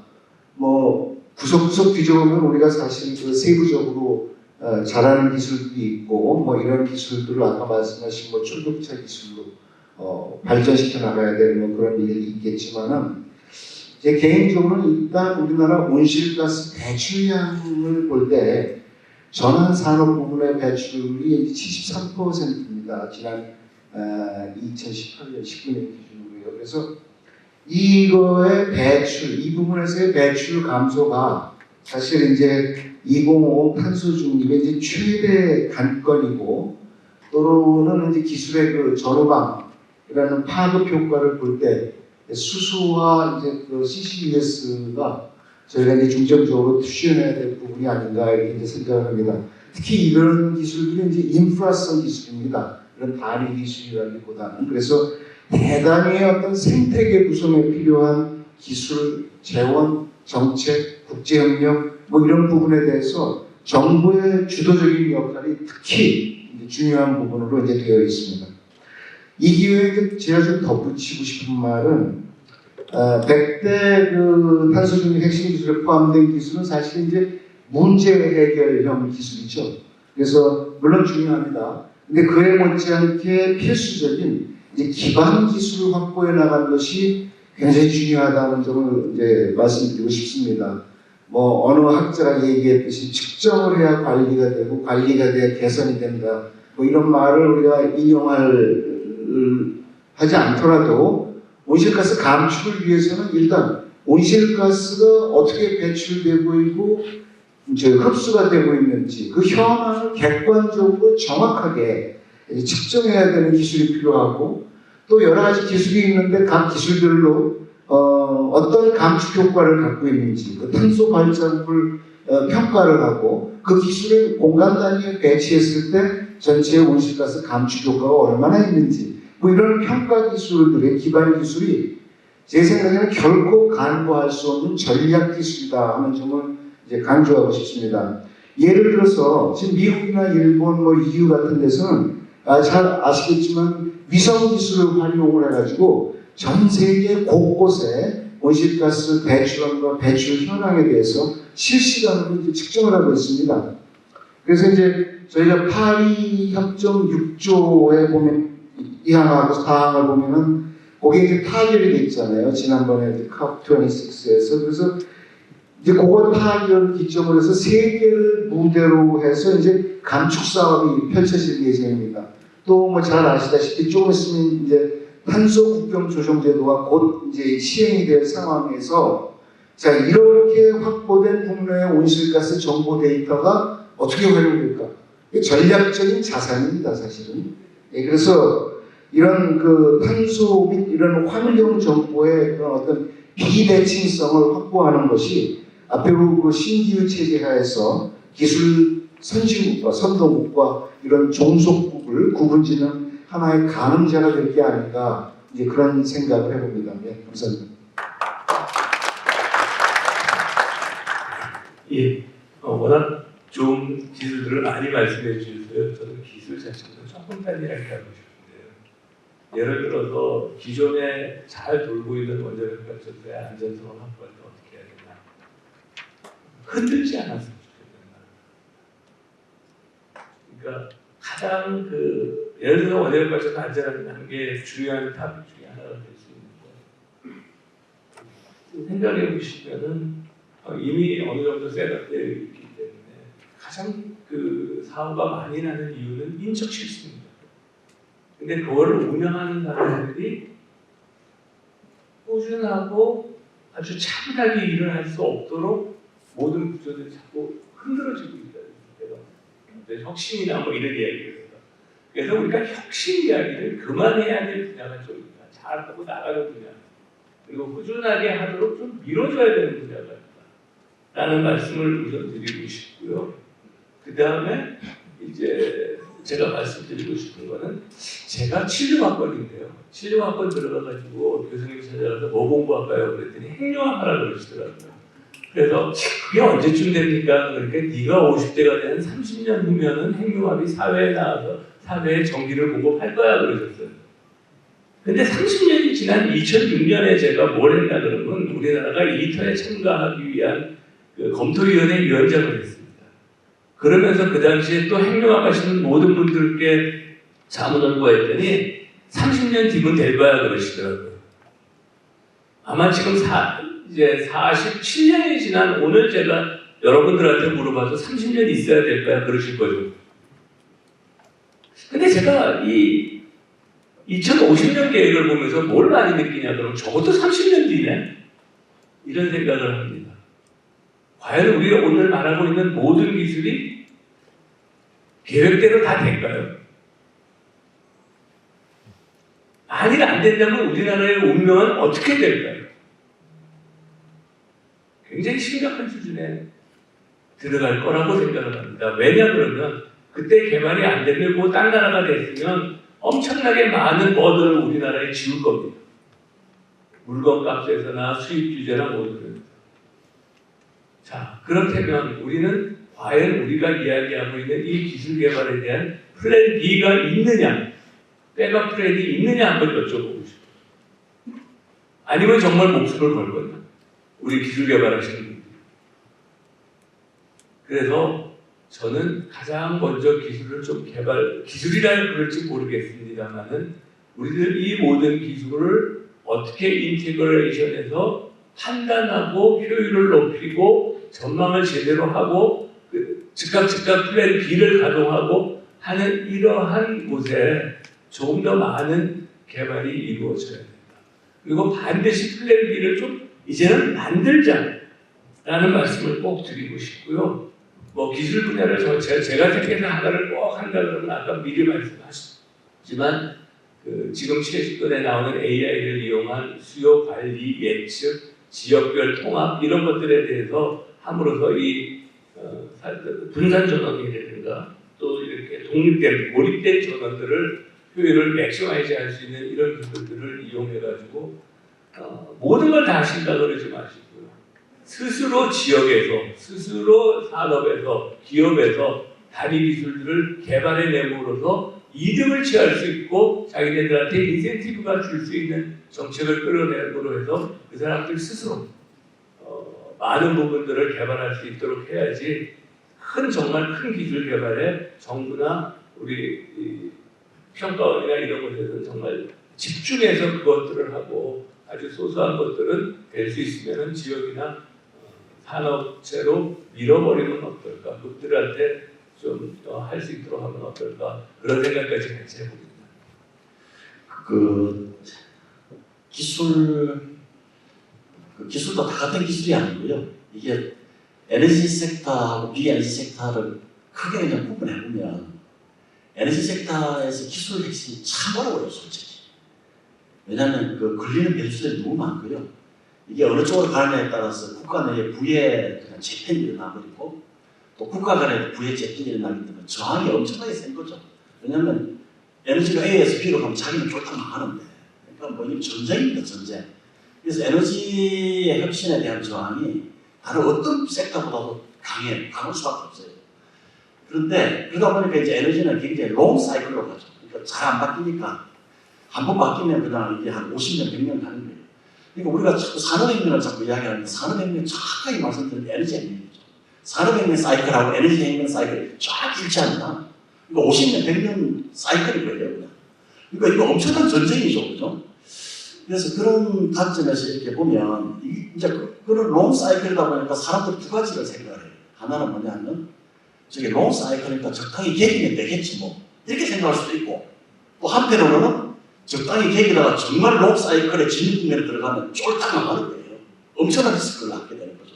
뭐 구석구석 뒤져보면 우리가 사실 그 세부적으로 잘하는 기술들이 있고, 뭐 이런 기술들을 아까 말씀하신 뭐 초격차 기술로 발전시켜 나가야 되는 뭐 그런 일이 있겠지만은, 제 개인적으로는 일단 우리나라 온실가스 배출량을 볼 때 전환 산업 부분의 배출이 73%입니다. 지난 2018년, 19년 기준으로요. 그래서 이거의 배출, 이 부분에서의 배출 감소가 사실 이제 2050 탄소 중립의 이제 최대 관건이고, 또는 이제 기술의 그 전후방이라는 파급 효과를 볼 때 수소와 이제 그 CCUS가 저희가 이제 중점적으로 투시해야 될 부분이 아닌가, 이렇게 이제 생각을 합니다. 특히 이런 기술들은 이제 인프라성 기술입니다. 이런 단위 기술이라기보다는. 그래서 대단히 어떤 생태계 구성에 필요한 기술, 재원, 정책, 국제협력 뭐 이런 부분에 대해서 정부의 주도적인 역할이 특히 중요한 부분으로 이제 되어 있습니다. 이 기회에 제가 좀 덧붙이고 싶은 말은 100대 그 탄소 중립 핵심 기술에 포함된 기술은 사실 이제 문제 해결형 기술이죠. 그래서 물론 중요합니다. 근데 그에 못지않게 필수적인 이제 기반 기술을 확보해 나가는 것이 굉장히 중요하다는 점을 이제 말씀드리고 싶습니다. 뭐 어느 학자가 얘기했듯이 측정을 해야 관리가 되고 관리가 돼야 개선이 된다. 뭐 이런 말을 우리가 하지 않더라도 온실가스 감축을 위해서는 일단 온실가스가 어떻게 배출되고 있고 이제 흡수가 되고 있는지 그 현황을 객관적으로 정확하게 측정해야 되는 기술이 필요하고 또 여러 가지 기술이 있는데 각 기술별로 어떤 감축 효과를 갖고 있는지 그 탄소 발자국을 평가를 하고 그 기술을 공간 단위에 배치했을 때 전체 온실가스 감축 효과가 얼마나 있는지 뭐 이런 평가 기술들의 기반 기술이 제 생각에는 결코 간과할 수 없는 전략 기술이다 하는 점을 이제 강조하고 싶습니다. 예를 들어서 지금 미국이나 일본 뭐 EU 같은 데서는 잘 아시겠지만 위성 기술을 활용을 해가지고 전 세계 곳곳에 온실가스 배출원과 배출 현황에 대해서 실시간으로 이제 측정을 하고 있습니다. 그래서 이제 저희가 파리 협정 6조에 보면 2항하고 4항을 보면은 거기에 이제 타결이 돼 있잖아요. 지난번에 이제 COP26에서. 그래서 이제 그거 타결을 기점으로 해서 세계를 무대로 해서 이제 감축 사업이 펼쳐질 예정입니다. 또 뭐 잘 아시다시피 조금 있으면 이제 탄소 국경 조정 제도가 곧 이제 시행이 될 상황에서 자 이렇게 확보된 국내의 온실가스 정보 데이터가 어떻게 활용될까? 이게 전략적인 자산입니다, 사실은. 예, 그래서 이런 그 탄소 및 이런 환경 정보의 그런 어떤 비대칭성을 확보하는 것이 앞으로 그 신기후 체제 하에서 기술 선진국과 선도국과 이런 종속국을 구분짓는 하나의 가늠자가 될 게 아닌가 이제 그런 생각을 해봅니다. 네, 감사합니다. 예, 워낙 좋은 기술들을 많이 말씀해 주셔서요. 저는 기술 자체는 조금 단일하게 하고 싶은데요. 예를 들어서 기존에 잘 돌고 있는 원자력 발전소의 안전성을 확보할 때 어떻게 해야 되나? 흔들지 않았으면 좋겠다. 그러니까 가장 예를 들어서 원자력 발전소 안전하는 게 중요한 탑 중에 하나가 될 수 있는데 생각해 보시면은 이미 어느 정도 셋업되어 있기 때문에 가장 사고가 많이 나는 이유는 인적 실수입니다. 근데 그거를 운영하는 사람들이 꾸준하고 아주 차분하게 일을 할 수 없도록 모든 구조들이 자꾸 흔들어지고 있다는 혁신이나 뭐 이런 이야기를 해서 그래서 우리가 혁신 이야기를 그만해야 될 분야가 좀 있다. 잘하고 나가는 분야 그리고 꾸준하게 하도록 좀 밀어줘야 되는 분야가 있다. 라는 말씀을 우선 드리고 싶고요. 그 다음에 이제 제가 말씀드리고 싶은 거는 제가 진료학번인데요. 진료학번 들어가가지고 교수님 찾아가서 뭐 공부할까요? 그랬더니 행정학하라고 그러시더라고요. 그래서 그게 언제쯤 됩니까? 그러니까 네가 50대가 된 30년 후면은 핵융합이 사회에 나와서 사회에 전기를 공급할 거야 그러셨어요. 근데 30년이 지난 2006년에 제가 뭘 했나 그러면 우리나라가 이터에 참가하기 위한 검토위원회 위원장을 했습니다. 그러면서 그 당시에 또 핵융합 하시는 모든 분들께 자문을 구했더니 30년 뒤면 될 거야 그러시더라고요. 아마 지금 이제 47년이 지난 오늘 제가 여러분들한테 물어봐도 30년 있어야 될 거야 그러실 거죠. 근데 제가 이 2050년 계획을 보면서 뭘 많이 느끼냐 그러면 적어도 30년 뒤네 이런 생각을 합니다. 과연 우리가 오늘 말하고 있는 모든 기술이 계획대로 다 될까요? 만일 안 된다면 우리나라의 운명은 어떻게 될까요? 굉장히 심각한 수준에 들어갈 거라고 생각을 합니다. 왜냐 그러면 그때 개발이 안 되면 뭐 딴 나라가 됐으면 엄청나게 많은 버든을 우리나라에 지울 겁니다. 물건 값에서나 수입 규제나 모든. 자, 그렇다면 우리는 과연 우리가 이야기하고 있는 이 기술 개발에 대한 플랜 B가 있느냐, 백업 플랜이 있느냐 한번 여쭤보고 싶어요. 아니면 정말 목숨을 걸 거냐? 우리 기술 개발하시는 분들. 그래서 저는 가장 먼저 기술을 좀 기술이라 그럴지 모르겠습니다만은 우리들 이 모든 기술을 어떻게 인테그레이션해서 판단하고 효율을 높이고 전망을 제대로 하고 즉각 플랜 B를 가동하고 하는 이러한 곳에 조금 더 많은 개발이 이루어져야 된다. 그리고 반드시 플랜 B를 좀 이제는 만들자라는 말씀을 꼭 드리고 싶고요. 뭐 기술 분야를 제가 생각해서 하나를 꼭 한다 그러면 아까 미리 말씀하셨지만 지금 최근에 나오는 AI를 이용한 수요 관리 예측, 지역별 통합 이런 것들에 대해서 함으로써 이 분산 전원이라든가 또 이렇게 독립된 고립된 전원들을 효율을 맥시마이즈 할 수 있는 이런 기술들을 이용해가지고 모든 걸 다 하신다 그러지 마시고요. 스스로 지역에서, 스스로 산업에서, 기업에서 다리 기술들을 개발해 내므로써 이득을 취할 수 있고 자기네들한테 인센티브가 줄 수 있는 정책을 끌어내므로 해서 그 사람들 스스로 많은 부분들을 개발할 수 있도록 해야지 정말 큰 기술 개발에 정부나 우리 평가원이나 이런 곳에서는 정말 집중해서 그것들을 하고 아주 소소한 것들은 될 수 있으면 지역이나 산업체로 밀어버리면 어떨까? 그들한테 좀 할 수 있도록 하면 어떨까? 그런 생각까지 같이 해봅니다. 기술도 다 같은 기술이 아니고요. 이게 에너지 섹터하고 비에너지 섹터를 크게 그냥 구분해보면 에너지 섹터에서 기술 핵심이 참 어려워요, 솔직히. 왜냐하면 걸리는 변수들이 너무 많고요. 이게 어느 쪽으로 가느냐에 따라서 국가 내에 부의 그냥 재편이 일어나버리고 또 국가 간에 부의 재편이 일어나기 때문에 저항이 엄청나게 센 거죠. 왜냐하면 에너지가 A에서 B로 가면 자기는 쫄딱 망하는데 그러니까 뭐 이게 전쟁입니다, 전쟁. 그래서 에너지의 혁신에 대한 저항이 다른 어떤 섹터보다도 강할 수밖에 없어요. 그런데 그러다 보니까 이제 에너지는 굉장히 롱 사이클로 가죠. 그러니까 잘 안 바뀌니까 한 번 바뀌면 그냥 이게 한 50년, 100년 가는 거예요. 그러니까 우리가 자꾸 산업혁명을 자꾸 이야기하는데 산업혁명 정확하게 말씀드리면 에너지 혁명이죠. 산업혁명 사이클하고 에너지 혁명 사이클이 쫙 일치합니다. 그러니까 50년, 100년 사이클이 걸려요. 그러니까 이거 엄청난 전쟁이죠, 그죠? 그래서 그런 관점에서 이렇게 보면 이제 그런 롱 사이클이다 보니까 사람들이 두 가지를 생각을 해요. 하나는 뭐냐면 저게 롱 사이클이니까 적당히 개기면 되겠지 뭐 이렇게 생각할 수도 있고 또 한편으로는 적당히 개기다가 정말 롱 사이클의 진입 국면에 들어가면 쫄딱 나가는 거예요. 엄청난 리스크를 갖게 되는 거죠.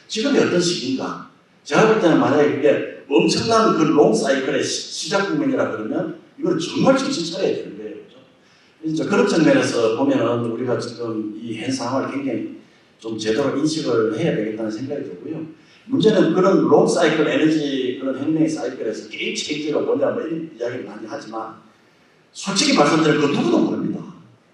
지금이 어떤 시기인가? 제가 볼 때는 만약에 이게 엄청난 그 롱 사이클의 시작 국면이라 그러면 이걸 정말 정신 차려야 되는 거예요. 이제 그런 측면에서 보면은 우리가 지금 이 현 상황을 굉장히 좀 제대로 인식을 해야 되겠다는 생각이 들고요. 문제는 그런 롱 사이클 에너지 그런 혁명의 사이클에서 게임 체인저가 뭐냐 뭐 이런 이야기를 많이 하지만 솔직히 말씀드리면 그 누구도 모릅니다.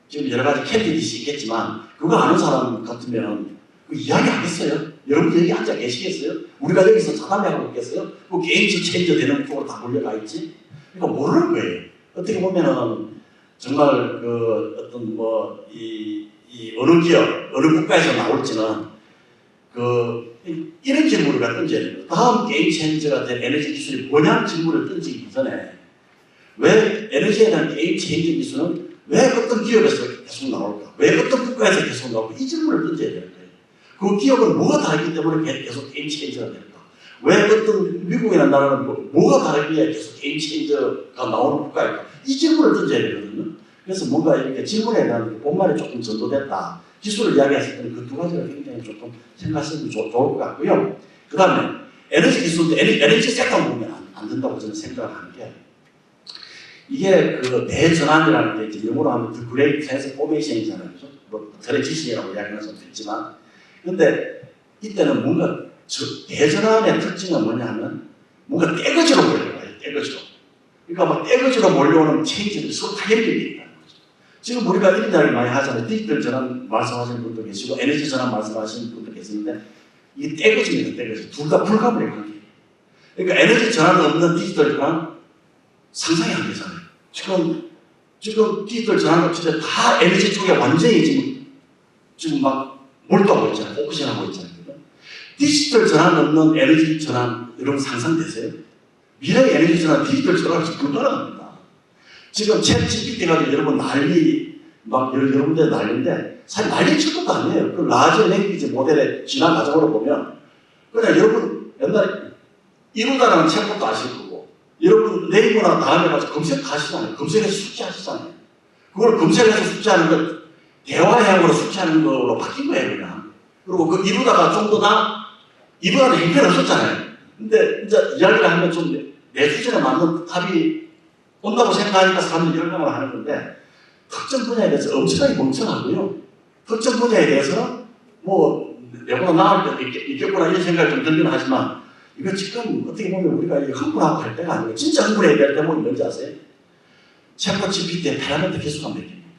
지금 여러 가지 캔디디시 있겠지만 그거 아는 사람 같으면 그 이야기 하겠어요? 여러분 여기 앉아 계시겠어요? 우리가 여기서 자담회하고 있겠어요? 그 게임 체인저 되는 쪽으로 다 몰려가 있지? 그러니까 모르는 거예요. 어떻게 보면은 정말 그 어떤 뭐 이 어느 기업, 어느 국가에서 나올지는 이런 질문을 던져야 됩니다. 다음 게임 체인저가 된 에너지 기술이 뭐냐는 질문을 던지기 전에 왜 에너지에 대한 게임 체인저 기술은 왜 어떤 기업에서 계속 나올까? 왜 어떤 국가에서 계속 나올까? 이 질문을 던져야 되는 거예요. 그 기업은 뭐가 다르기 때문에 계속 게임 체인저가 될까? 왜 어떤 미국이나 나라는 뭐가 다르기에 계속 게임 체인저가 나오는 국가일까? 이 질문을 던져야 되거든요. 그래서 뭔가 이렇게 질문에 대한 본말이 조금 전도됐다. 기술을 이야기했을 때는 그 두 가지를 굉장히 조금 생각하시면 좋을 것 같고요. 그 다음에 에너지 기술도 에너지 섹터 보면 안 된다고 저는 생각을 하는 게 이게 그 대전환이라는 게 이제 영어로 하면 The Great Transformation이잖아요. 그죠? 뭐 트랜지션이라고 이야기하는 사람도 있지만 근데 이때는 뭔가 대전환의 특징은 뭐냐면 뭔가 떼거지로 몰려가요. 떼거지로. 그러니까 막 떼거지로 몰려오는 체인지들이 서로 다 연결되어 있다는 거죠. 지금 우리가 이런 이야기 많이 하잖아요. 디지털 전환 말씀하시는 분도 계시고 에너지 전환 말씀하시는 분도 계시는데 이게 떼거지입니다. 떼거지. 둘 다 불가분의 관계예요. 그러니까 에너지 전환이 없는 디지털 전환 상상이 안 되잖아요. 지금 디지털 전환 업체들 다 에너지 쪽에 완전히 지금 막 몰두하고 있잖아요. 포커싱하고 있잖아요. 디지털 전환 없는 에너지 전환 여러분 상상되세요? 미래의 에너지 전환 디지털 전환이 불가능합니다. 지금 챗 GPT 가지고 여러분 난리 막 여러 군데 난리인데 사실 난리 칠 것도 아니에요. 그 라지 랭귀지 모델의 진화 과정으로 보면 그냥 여러분 옛날에 이루다라는 책부터 아실 거고, 여러분 네이버나 다음에 가서 검색하시잖아요. 검색해서 숙지하시잖아요. 그걸 검색해서 숙지하는 걸 대화형으로 숙지하는 걸로 바뀐 거예요, 그냥. 그리고 그 이루다가 좀 더 이루다는 행편이 없었잖아요. 근데 이제 이야기를 하면 좀 내 수준에 맞는 답이 온다고 생각하니까 사람들이 열광을 하는 건데, 특정 분야에 대해서 엄청나게 멍청하고요. 특정 분야에 대해서 뭐 내보다 나을 때도 있겠구나 이런 생각이 좀 들긴 하지만, 이거 지금 어떻게 보면 우리가 흥분하고 할 때가 아니고 진짜 흥분해야 될 때는 뭔지 아세요? 챗봇 GPT의 패러미터 개수가 몇 개입니까?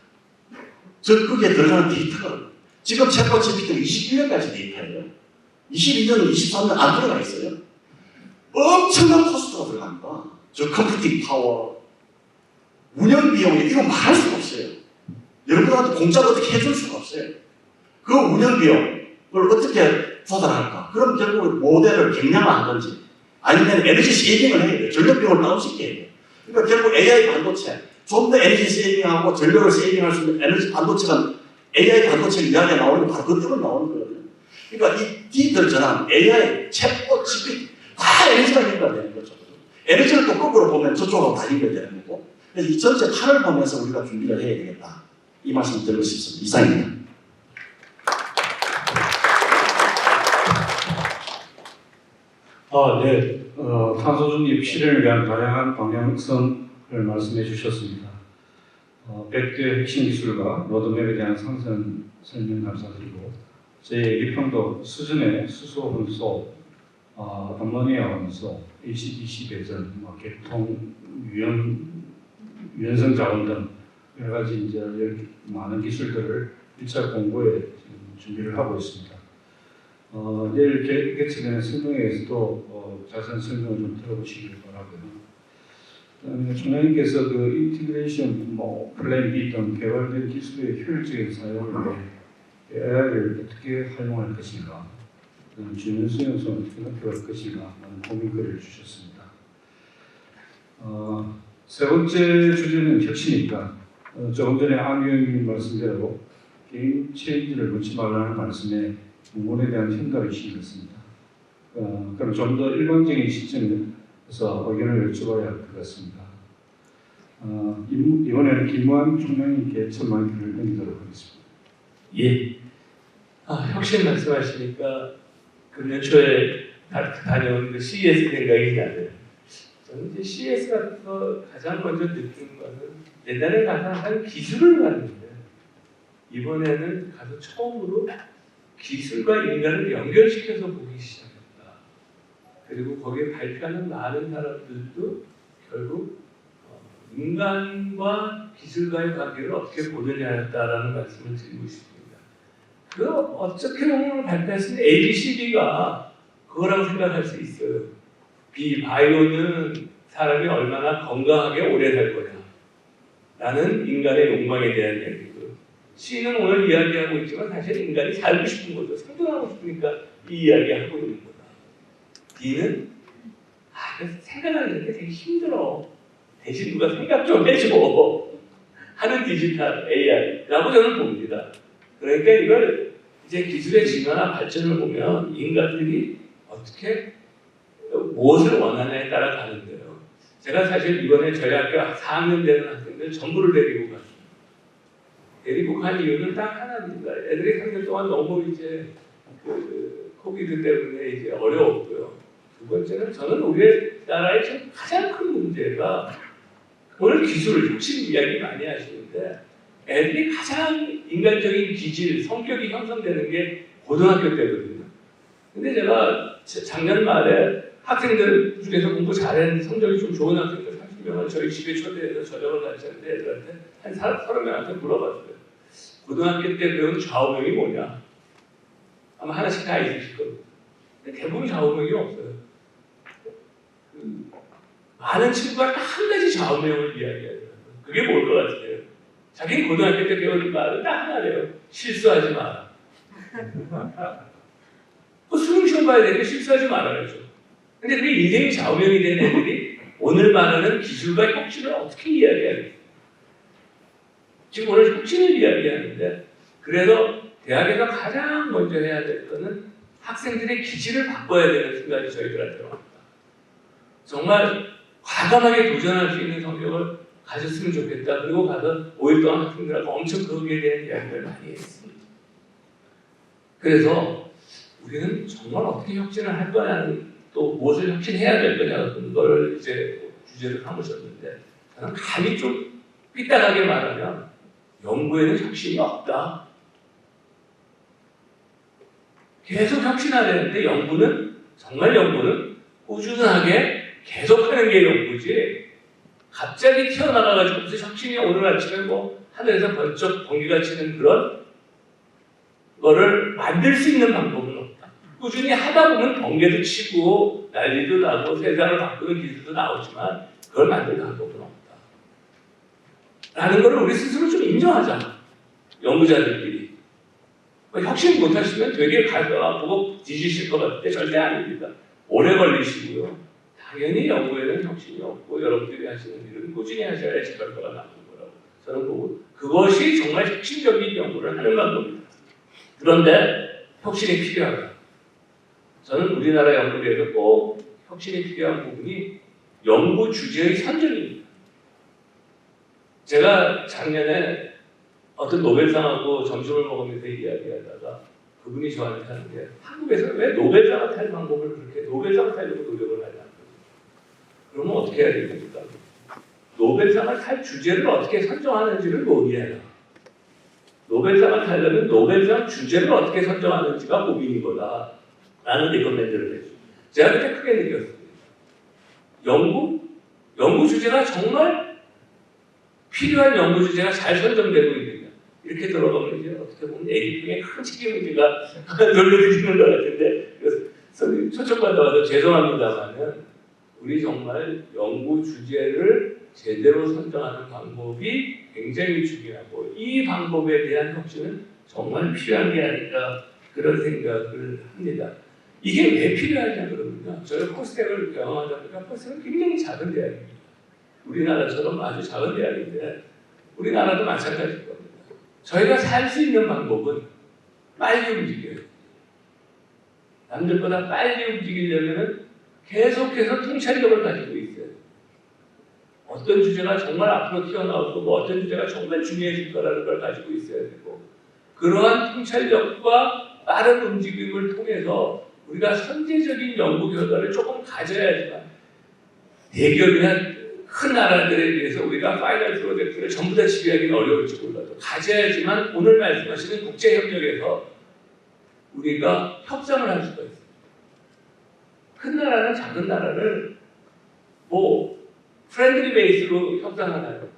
즉 거기에 들어가는 데이터가 지금 챗봇 GPT가 21년까지 데이터예요. 22년, 23년 안 들어가 있어요. 엄청난 코스트가 들어갑니다. 저 컴퓨팅 파워, 운영 비용이 이거 말할 수가 없어요. 여러분한테 공짜로 어떻게 해줄 수가 없어요. 그 운영 비용을 어떻게 조달할까? 그럼 결국 모델을 경량화하든지 아니면 에너지 세이빙을 해야 돼요. 전력 비용을 다운시켜야 돼요. 그러니까 결국 AI 반도체, 좀 더 에너지 세이빙하고 전력을 세이빙할 수 있는 에너지 반도체가 AI 반도체 이야기가 나오는 게 바로 그 때문에 나오는 거거든요. 그러니까 이 디지털 AI, 챗봇, GPT 다 에너지가 연결되는 거죠. 에너지를 또 거꾸로 보면 저쪽으로 다 연결되는 거고. 그래서 이 전체 판을 보면서 우리가 준비를 해야 되겠다. 이 말씀 드리고 싶습니다. 이상입니다. 네. 탄소 중립 실현을 위한 다양한 방향성을 말씀해 주셨습니다. 100대 핵심 기술과 로드맵에 대한 상세한 설명 감사드리고, 제 얘기평도 수준의 수소 혼소, 암모니아 혼소, HDC 배전, 개통, 유연성 자원 등 여러 가지 이제 많은 기술들을 1차 공고에 지금 준비를 하고 있습니다. 내일 개최되는 설명회에서도 자세한 설명을 좀 들어보시길 바라고요. 그다음에 총장님께서 그 인티그레이션, 플랜 B 등 개발된 기술의 효율적인 사용을 위해 AI를 어떻게 활용할 것인가, 주변 수용성을 어떻게 높여갈 것인가 하는 고민거리를 주셨습니다. 세 번째 주제는 혁신입니다. 조금 전에 안 위원님 말씀대로 게임 체인지를 놓지 말라는 말씀에 문문에 대한 현답이 실렸습니다. 그럼 좀 더 일반적인 시점에서 의견을 여쭤봐야 할 것 같습니다. 이번에는 김무한 총장님께 첫 마이크를 넘기도록 하겠습니다. 예. 혁신 말씀하시니까 금년 초에 다녀온 그 CES 생각이 나네요. 저는 이제 CES 가서 가장 먼저 느낀 거는 옛날에 가서 항상 기술을 봤는데 이번에는 가서 처음으로 기술과 인간을 연결시켜서 보기 시작했다. 그리고 거기에 발표하는 많은 사람들도 결국 인간과 기술과의 관계를 어떻게 보느냐였다라는 말씀을 드리고 싶습니다. 그 어떻게 보면 발표했을 때 ABCD가 그거라고 생각할 수 있어요. 바이오는 사람이 얼마나 건강하게 오래 살 거냐 라는 인간의 욕망에 대한 얘기고, C는 오늘 이야기하고 있지만 사실 인간이 살고 싶은 거죠. 생존하고 싶으니까 이 이야기하고 있는 거다. D는 생각하는 게 되게 힘들어. 대신 누가 생각 좀 해줘 하는 디지털 AI라고 저는 봅니다. 그러니까 이걸 이제 기술의 진화나 발전을 보면 인간들이 어떻게 무엇을 원하냐에 따라 가는데요. 제가 사실 이번에 저희 학교 4학년 되는 학생들 전부를 데리고 갔어요. 데리고 간 이유는 딱 하나입니다. 애들이 3년 동안 너무 이제 코비드 때문에 이제 어려웠고요. 두 번째는 저는 우리나라의 지금 가장 큰 문제가 오늘 기술, 혁신 이야기 많이 하시는데 애들이 가장 인간적인 기질, 성격이 형성되는 게 고등학교 때거든요. 근데 제가 작년 말에 학생들 중에서 공부 잘하는 성적이 좀 좋은 학생들 30명을 저희 집에 초대해서 저녁을 같이 하는데 애들한테 한 30명한테 물어봤어요. 고등학교 때 배운 좌우명이 뭐냐? 아마 하나씩 다 있으실 겁니다. 근데 대부분 좌우명이 없어요. 많은 친구가 딱 한 가지 좌우명을 이야기하더라고요. 그게 뭘 것 같아요? 자기는 고등학교 때 배운 말은 딱 하나래요. 실수하지 마라. 수능 시험 봐야 되는데 실수하지 말아야죠. 근데 그게 인생이 좌우명이 된 애들이 오늘 말하는 기술과 혁신을 어떻게 이야기하겠어요? 지금 오늘 혁신을 이야기하는데, 그래서 대학에서 가장 먼저 해야 될 거는 학생들의 기질을 바꿔야 되는 순간이 저희들한테 옵니다. 정말 과감하게 도전할 수 있는 성격을 가졌으면 좋겠다. 그리고 가서 5일 동안 학생들하고 엄청 거기에 대한 이야기를 많이 했습니다. 그래서 우리는 정말 어떻게 혁신을 할 거냐는, 또 무엇을 혁신해야 될 거냐, 그걸 이제 주제를 삼으셨는데, 저는 감히 좀 삐딱하게 말하면 연구에는 혁신이 없다. 계속 혁신하려는데 연구는 꾸준하게 계속하는 게 연구지, 갑자기 튀어나가가지고 무슨 혁신이 오늘 아침에 뭐 하늘에서 번쩍 번개가 치는 그런 거를 만들 수 있는 방법은 없다. 꾸준히 하다 보면 번개도 치고 난리도 나고 세상을 바꾸는 기술도 나오지만 그걸 만들 방법은 없다. 라는 거를 우리 스스로 좀 인정하자. 연구자들끼리. 혁신 못하시면 되게 보고 뒤지실 것 같은데 절대 아닙니다. 오래 걸리시고요. 당연히 연구에는 혁신이 없고 여러분들이 하시는 일은 꾸준히 하셔야지 결과가 나오는 거라고 저는 보고, 그것이 정말 혁신적인 연구를 하는 방법입니다. 그런데 혁신이 필요하다. 저는 우리나라 연구계에서 꼭 혁신이 필요한 부분이 연구 주제의 선정입니다. 제가 작년에 어떤 노벨상하고 점심을 먹으면서 이야기하다가 그분이 저한테 하는데, 한국에서 왜 노벨상을 탈 방법을 그렇게 노벨상을 타려고 노력을 하냐. 그러면 어떻게 해야 됩니까? 노벨상을 탈 주제를 어떻게 선정하는지를 논의해라. 노벨상을 타려면 노벨상 주제를 어떻게 선정하는지가 고민인 거다. 라는 리커멘드를 했죠. 제가 그때 크게 느꼈습니다. 연구 주제가 정말 필요한 연구 주제가 잘 선정되고 있느냐. 이렇게 들어가면 이제 어떻게 보면 애기중에 큰 책임의지가 돌려드리는 것 같은데, 그래서 선생님 초청받아와서 죄송합니다만은 우리 정말 연구 주제를 제대로 선정하는 방법이 굉장히 중요하고, 이 방법에 대한 혁신은 정말 필요한 게 아닐까, 그런 생각을 합니다. 이게 왜 필요하냐 그러면요, 저희 포스텍을 경험하다 보니까 포스텍은 굉장히 작은 대학입니다. 우리나라처럼 아주 작은 대학인데 우리나라도 마찬가지일 겁니다. 저희가 살 수 있는 방법은 빨리 움직여요. 남들보다 빨리 움직이려면 계속해서 통찰력을 가지고 있어요. 어떤 주제가 정말 앞으로 튀어나오고 뭐 어떤 주제가 정말 중요해질 거라는 걸 가지고 있어야 되고, 그러한 통찰력과 빠른 움직임을 통해서 우리가 선제적인 연구 결과를 조금 가져야지만, 대기업이나 큰 나라들에 비해서 우리가 파이널 프로젝트를 전부 다 지배하기는 어려울지 몰라도 가져야지만 오늘 말씀하시는 국제협력에서 우리가 협상을 할 수가 있어요. 큰 나라는 작은 나라를 뭐 프렌들리 베이스로 협상하나요?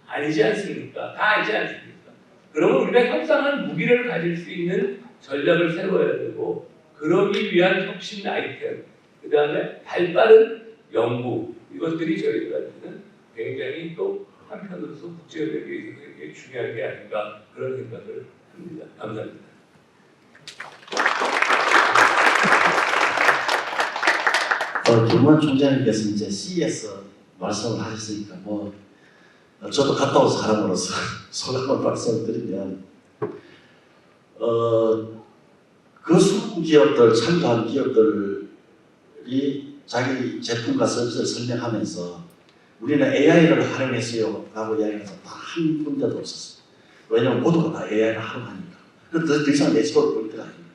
아니지 않습니까? 다 알지 않습니까? 그러면 우리가 협상할 무기를 가질 수 있는 전략을 세워야 되고, 그러기 위한 혁신 아이템, 그 다음에 발빠른 연구, 이것들이 저희들한테는 굉장히 또 한편으로서 국제협력에 있어서 굉장히 중요한 게 아닌가, 그런 생각을 합니다. 감사합니다. 김무한 총장님께서 이제 CES 말씀을 하셨으니까 저도 갔다 온 사람으로서 소감을 말씀을 드리면, 그 수많은 기업들, 참가한 기업들이 자기 제품과 서비스를 설명하면서 우리는 AI를 활용했어요 라고 이야기해서 단 한 군데도 없었어요. 왜냐하면 모두가 다 AI를 활용하니까. 더 이상 내치볼 포인트가 아닙니다.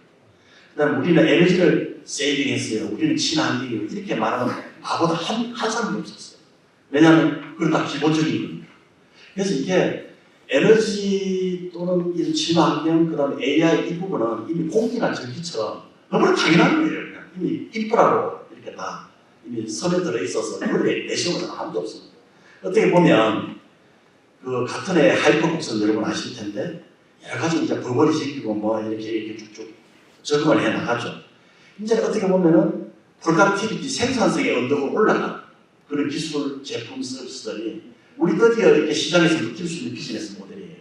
그 다음에 우리는 에너지를 세이빙했어요, 우리는 친환경이에요, 이렇게 말하는 나보다 한 사람도 없었어요. 왜냐하면 그건 다 기본적인 겁니다. 그래서 이게 에너지 또는 이런 친환경, 그 다음에 AI 이 부분은 이미 공기나 전기처럼 너무나 당연한 거예요. 그냥 이미 인프라로 이렇게 다 이미 선에 들어있어서 그걸 내세우는 사람 아무도 없습니다. 어떻게 보면 그 같은 해 하이퍼복선 여러분 아실 텐데 여러 가지 이제 버블이 생기고 뭐 이렇게 쭉쭉 적응을 해 나가죠. 이제 어떻게 보면은 프로덕티비티, 생산성의 언덕으로 올라간 그런 기술, 제품, 서비스들이 우리 드디어 이렇게 시장에서 느낄 수 있는 비즈니스 모델이에요.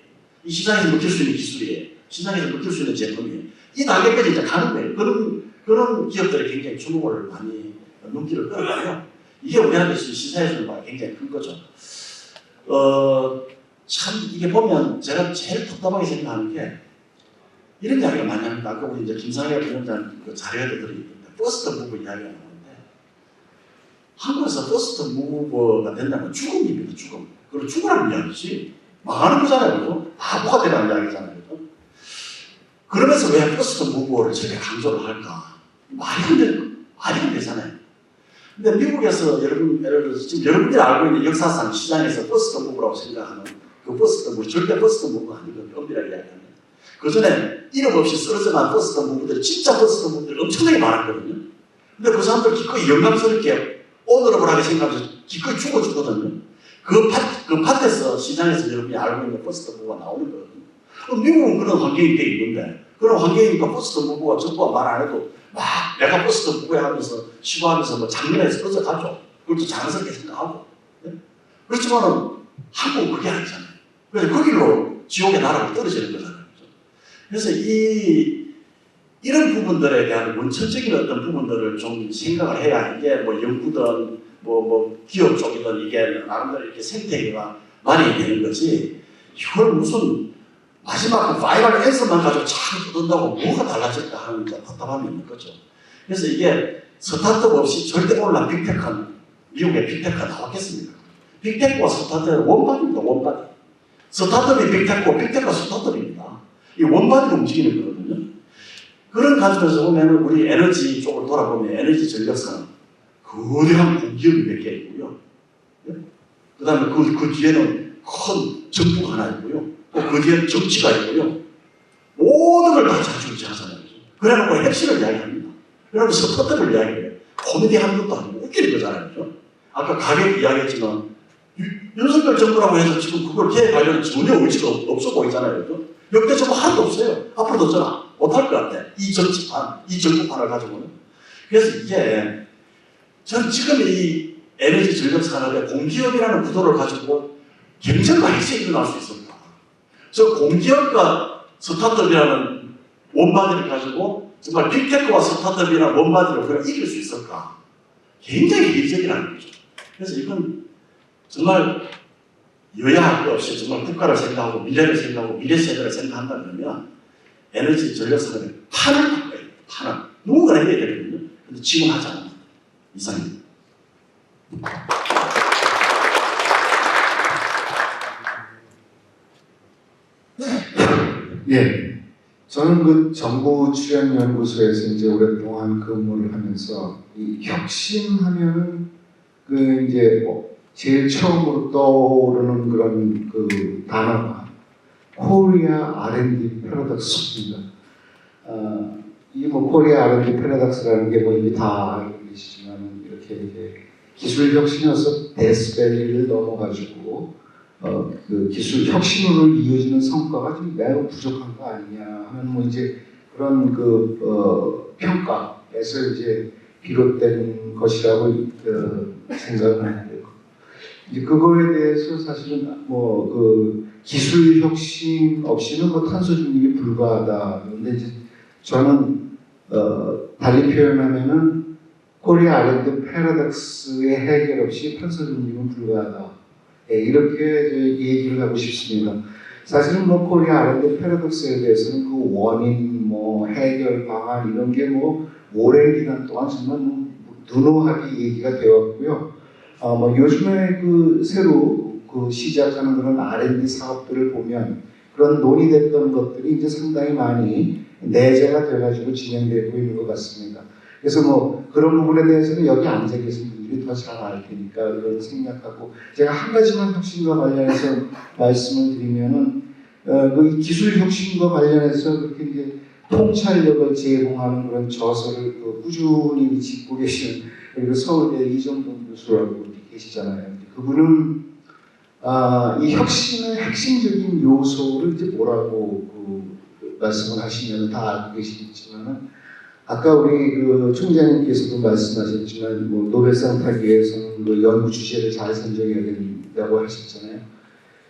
이 시장에서 느낄 수 있는 기술이에요. 시장에서 느낄 수 있는 제품이에요. 이 단계까지 이제 가는 거예요. 그런 기업들이 굉장히 주목을 많이 눈길을 끌어가요. 이게 우리한테 시사해주는 바가 굉장히 큰 거죠. 참 이게 보면 제가 제일 답답하게 생각하는 게 이런 이야기를 많이 합니다. 아까 우리 이제 김상현 위원장 그 자료에도 들어있는데 퍼스트 무브 이야기가 나오는데 한국에서 퍼스트 무브가 된다면 죽음입니다. 죽음. 그리고 죽으라는 이야기지 망하는 거잖아요. 그죠? 바보가 되라는 이야기잖아요. 그죠? 그러면서 왜 퍼스트 무브를 저렇게 강조를 할까? 말이 안 되잖아요. 근데 미국에서 여러분, 예를 들어서 지금 여러분들이 알고 있는 역사상 시장에서 퍼스트 무브라고 생각하는 그 퍼스트 무브, 절대 퍼스트 무브가 아니거든요. 엄밀하게 이야기하면. 그 전에 이름 없이 쓰러져난 퍼스트 무브들이 진짜 퍼스트 무브들이 엄청나게 많았거든요. 근데 그 사람들 기꺼이 영광스럽게 오너러블하게 생각하면서 기꺼이 죽었거든요. 그 밭에서 시장에서 여러분이 알고 있는 퍼스트 무브가 나오는 거거든요. 그럼 미국은 그런 환경이 돼 있는데 그런 환경이니까 퍼스트 무브가 정부가 말 안 해도 막 내가 퍼스트 무브야 하면서 시구하면서 뭐 장면에서 꺼져가죠. 그것도 자랑스럽게 생각하고. 네? 그렇지만은 한국은 그게 아니잖아요. 그래서 그 길로 지옥의 나라로 떨어지는 거잖아요. 그래서 이런 부분들에 대한 원천적인 어떤 부분들을 좀 생각을 해야 이게 뭐 연구든 뭐 기업 쪽이든 이게 나름대로 이렇게 생태계가 많이 되는 거지. 이걸 무슨 마지막 그 파이널 앤서만 가지고 참 뜯는다고 뭐가 달라질까 하는 답답함이 있는 거죠. 그래서 이게 스타트업 없이 절대 오늘날 빅테크는 미국의 빅테크가 나왔겠습니까? 빅테크와 스타트업은 원바디입니다. 원바디. 스타트업이 빅테크고 빅테크가 스타트업입니다. 이 원바디로 움직이는 거거든요. 그런 관점에서 보면 우리 에너지 쪽을 돌아보면 에너지 전력선은 거대한 공기업이 몇 개 있고요. 그 다음에 그 뒤에는 큰 정부가 하나 있고요. 또 그 뒤에 정치가 있고요. 모든 걸 다 자주지하잖아요. 그래놓고 핵심을 이야기합니다. 그래놓고 스타트업을 이야기해요. 코미디 하는 것도 아니고 웃기는 거잖아요. 그렇죠? 아까 가격 이야기했지만 윤석열 정부라고 해서 지금 그걸 계획하려는 전혀 의지가 없어 보이잖아요. 그렇죠? 역대적으로 하나도 없어요. 앞으로도 저는 못할 것 같아. 이 정치판, 이 정부판을 가지고는. 그래서 이게 저는 지금 이 에너지 전력 산업의 공기업이라는 구도를 가지고 경쟁과 핵심이 일어날 수 있습니다. 저 공기업과 스타트업이라는 원바디를 가지고 정말 빅테크와 스타트업이라는 원바디를 그냥 이길 수 있을까? 굉장히 회의적이라는 거죠. 그래서 이건 정말 여야 할 것 없이 정말 국가를 생각하고 미래를 생각하고 미래 세대를 생각한다면 에너지 전력 산업의 판을 바꿔야 돼요. 판을. 누군가는 해야 되거든요. 근데 지금 하지 않습니다. 이상입니다. 예, 저는 그 정보출연연구소에서 이제 오랫동안 근무를 하면서 이 혁신하면은 그 이제 제일 처음으로 떠오르는 그런 그 단어가 코리아 R&D 패러독스입니다. 이 뭐 코리아 R&D 패러독스라는 게 뭐 이미 다 알고 계시지만 이렇게 이제 기술 혁신에서 데스밸리를 넘어가지고 그 기술 혁신으로 이어지는 성과가 좀 매우 부족한 거 아니냐 하는 뭐 이제 그런 그 평가에서 이제 비롯된 것이라고 생각을 하는데요. 이제 그거에 대해서 사실은 뭐 그 기술 혁신 없이는 뭐 탄소 중립이 불가하다. 그런데 이제 저는 달리 표현하면은 코리아 R&D 패러독스의 해결 없이 탄소 중립은 불가하다. 예, 이렇게 얘기를 하고 싶습니다. 사실은 뭐 코리아 R&D 패러독스에 대해서는 그 원인, 뭐 해결 방안 이런 게 뭐 오랜 기간 동안 정말 뭐 누누하게 얘기가 되었고요. 뭐 요즘에 그 새로 그 시작하는 그런 R&D 사업들을 보면 그런 논의됐던 것들이 이제 상당히 많이 내재가 돼가지고 진행되고 있는 것 같습니다. 그래서 뭐 그런 부분에 대해서는 여기 앉아 계신 분들이 더 잘 알 테니까 그런 생각하고 제가 한 가지만 혁신과 관련해서 말씀을 드리면은 그 기술 혁신과 관련해서 그렇게 이제 통찰력을 제공하는 그런 저서를 꾸준히 짓고 계시는 그리고 서울대 이정돈 교수라고 계시잖아요. 그분은 이 혁신의 핵심적인 요소를 이제 뭐라고 말씀을 하시면 다 알고 계시겠지만은 아까 우리 그 총장님께서도 말씀하셨지만 뭐 노벨상 타기 위해서는 그 연구 주제를 잘 선정해야 된다고 하셨잖아요.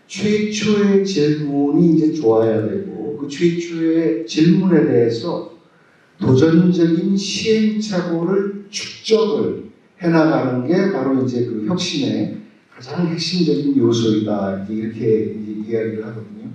최초의 질문이 이제 좋아야 되고 그 최초의 질문에 대해서 도전적인 시행착오를 축적을 해나가는 게 바로 이제 그 혁신의 가장 핵심적인 요소이다 이렇게 이제 이야기를 하거든요.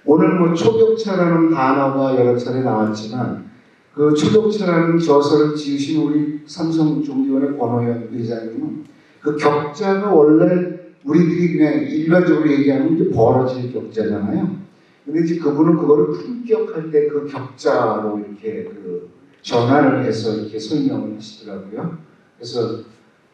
오늘 뭐 초격차라는 단어가 여러 차례 나왔지만 그 초격차라는 저서를 지으신 우리 삼성종기원의 권호연 의장님은 그 격자가 원래 우리들이 그냥 일반적으로 얘기하는 이제 벌어질 격자잖아요. 근데 이제 그분은 그거를 품격할 때 그 격자로 이렇게 그 전환을 해서 이렇게 설명을 하시더라고요. 그래서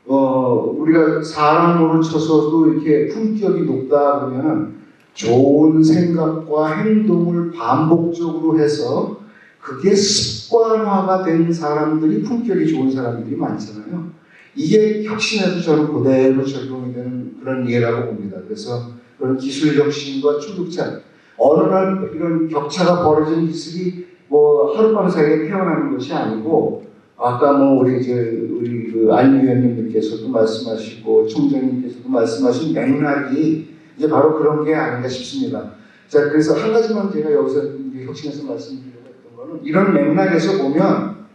우리가 사람으로 쳐서도 이렇게 품격이 높다 그러면은 좋은 생각과 행동을 반복적으로 해서 그게 습관화가 된 사람들이 품격이 좋은 사람들이 많잖아요. 이게 혁신에도 저는 그대로 적용이 되는 그런 예라고 봅니다. 그래서 그런 기술 혁신과 초격차, 어느 날 이런 격차가 벌어진 기술이 뭐 하룻밤 사이에 태어나는 것이 아니고, 아까 뭐 우리 그 안 위원님께서도 말씀하시고 총장님께서도 말씀하신 맥락이 이제 바로 그런 게 아닌가 싶습니다. 자, 그래서 한 가지만 제가 여기서 이제 혁신에서 말씀드리려고 했던 거는, 이런 맥락에서 보면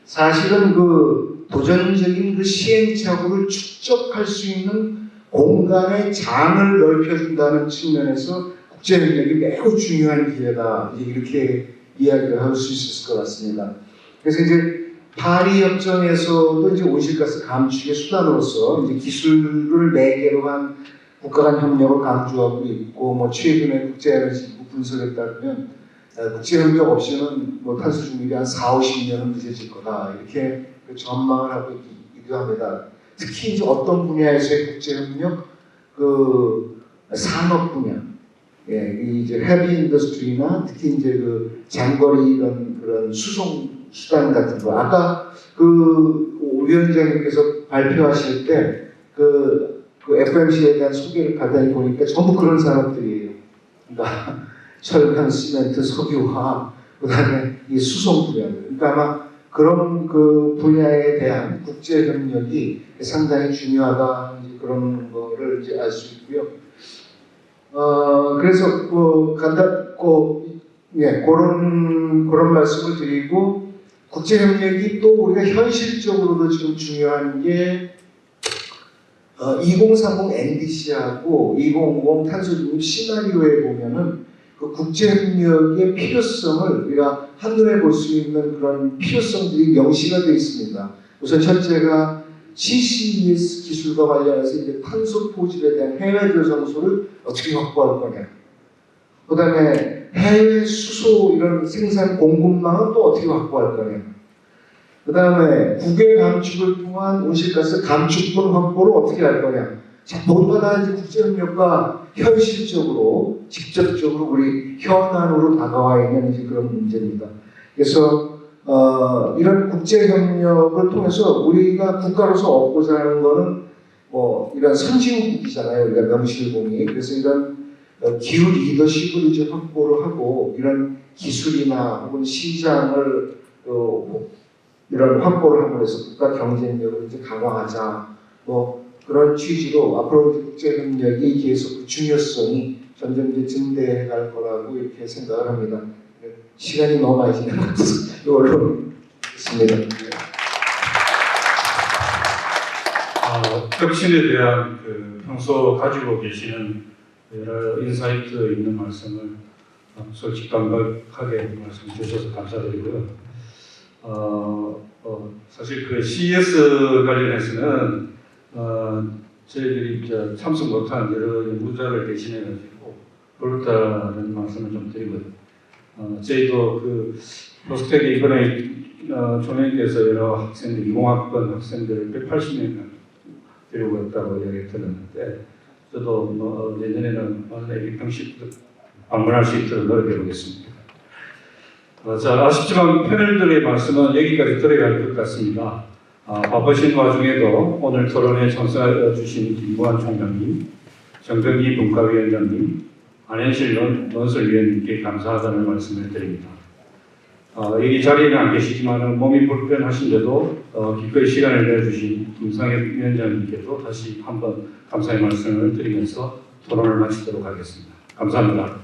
사실은 그 도전적인 그 시행착오를 축적할 수 있는 공간의 장을 넓혀준다는 측면에서 국제협력이 매우 중요한 기회다, 이렇게 이야기를 할 수 있을 것 같습니다. 그래서 이제 파리 협정에서도 이제 온실가스 감축의 수단으로서 이제 기술을 매개로 한 국가 간 협력을 강조하고 있고, 뭐 최근에 국제에너지부 분석에 따르면 국제협력 없이는 뭐 탄소 중립이 한 40-50년은 늦어질 거다, 이렇게 전망을 하고 있기도 합니다. 특히 이제 어떤 분야에서의 국제협력, 그 산업 분야, 이제 헤비 인더스트리나 특히 이제 그 장거리 이런 그런 수송 수단 같은 거, 아까 그 위원장님께서 발표하실 때 그 FMC에 대한 소개를 가다니 보니까 전부 그런 산업들이에요. 그러니까 철강, 시멘트, 석유화학, 그다음에 이 수송 분야들. 그러니까 아마 그런 그 분야에 대한 국제 협력이 상당히 중요하다, 그런 거를 이제 알 수 있고요. 그래서 그런 말씀을 드리고, 국제 협력이 또 우리가 현실적으로도 지금 중요한 게 2030 NDC하고 2050 탄소중립 시나리오에 보면은 그 국제협력의 필요성을 우리가 한눈에 볼 수 있는 그런 필요성들이 명시가 되어 있습니다. 우선 첫째가 CCS 기술과 관련해서 이제 탄소 포집에 대한 해외 조성소를 어떻게 확보할 거냐. 그 다음에 해외 수소 이런 생산 공급망은 또 어떻게 확보할 거냐. 그 다음에 국외 감축을 통한 온실가스 감축분 확보를 어떻게 할 거냐. 자, 모두가 다 이제 국제협력과 현실적으로 직접적으로 우리 현안으로 다가와 있는 이제 그런 문제입니다. 그래서 이런 국제협력을 통해서 우리가 국가로서 얻고자 하는 거는 뭐 이런 선진국이잖아요. 우리가 명실공히. 그래서 이런 기후 리더십을 이제 확보를 하고, 이런 기술이나 혹은 시장을 이런 확보를 함으로 해서 국가 경쟁력을 이제 강화하자, 뭐 그런 취지로 앞으로 국제협력이 계속 그 중요성이 점점 이제 증대해 갈 거라고 이렇게 생각을 합니다. 시간이 너무 많이 지난 것 같아서 이걸로 했습니다. 혁신에 대한 평소 가지고 계시는 여러 인사이트 있는 말씀을 솔직감각하게 말씀 주셔서 감사드리고요. 사실 그 CES 관련해서는 저희들이 참석 못한 여러 연구자를 대신해가지고 그렇다는 말씀을 좀 드리고요. 저희도 그 포스텍에 이번에 총회께서 여러 학생들, 20학번 학생들을 180명 데리고 왔다고 이야기 들었는데, 저도 내년에는 400명씩 방문할 수 있도록 노력해 보겠습니다. 자, 아쉽지만 패널들의 말씀은 여기까지 들어갈 것 같습니다. 바쁘신 와중에도 오늘 토론에 참석해 주신 김구환 총장님, 정병기 분과위원장님, 안현실 논설위원님께 감사하다는 말씀을 드립니다. 여기 자리에는 안 계시지만 몸이 불편하신데도 기꺼이 시간을 내주신 김상엽 위원장님께도 다시 한번 감사의 말씀을 드리면서 토론을 마치도록 하겠습니다. 감사합니다.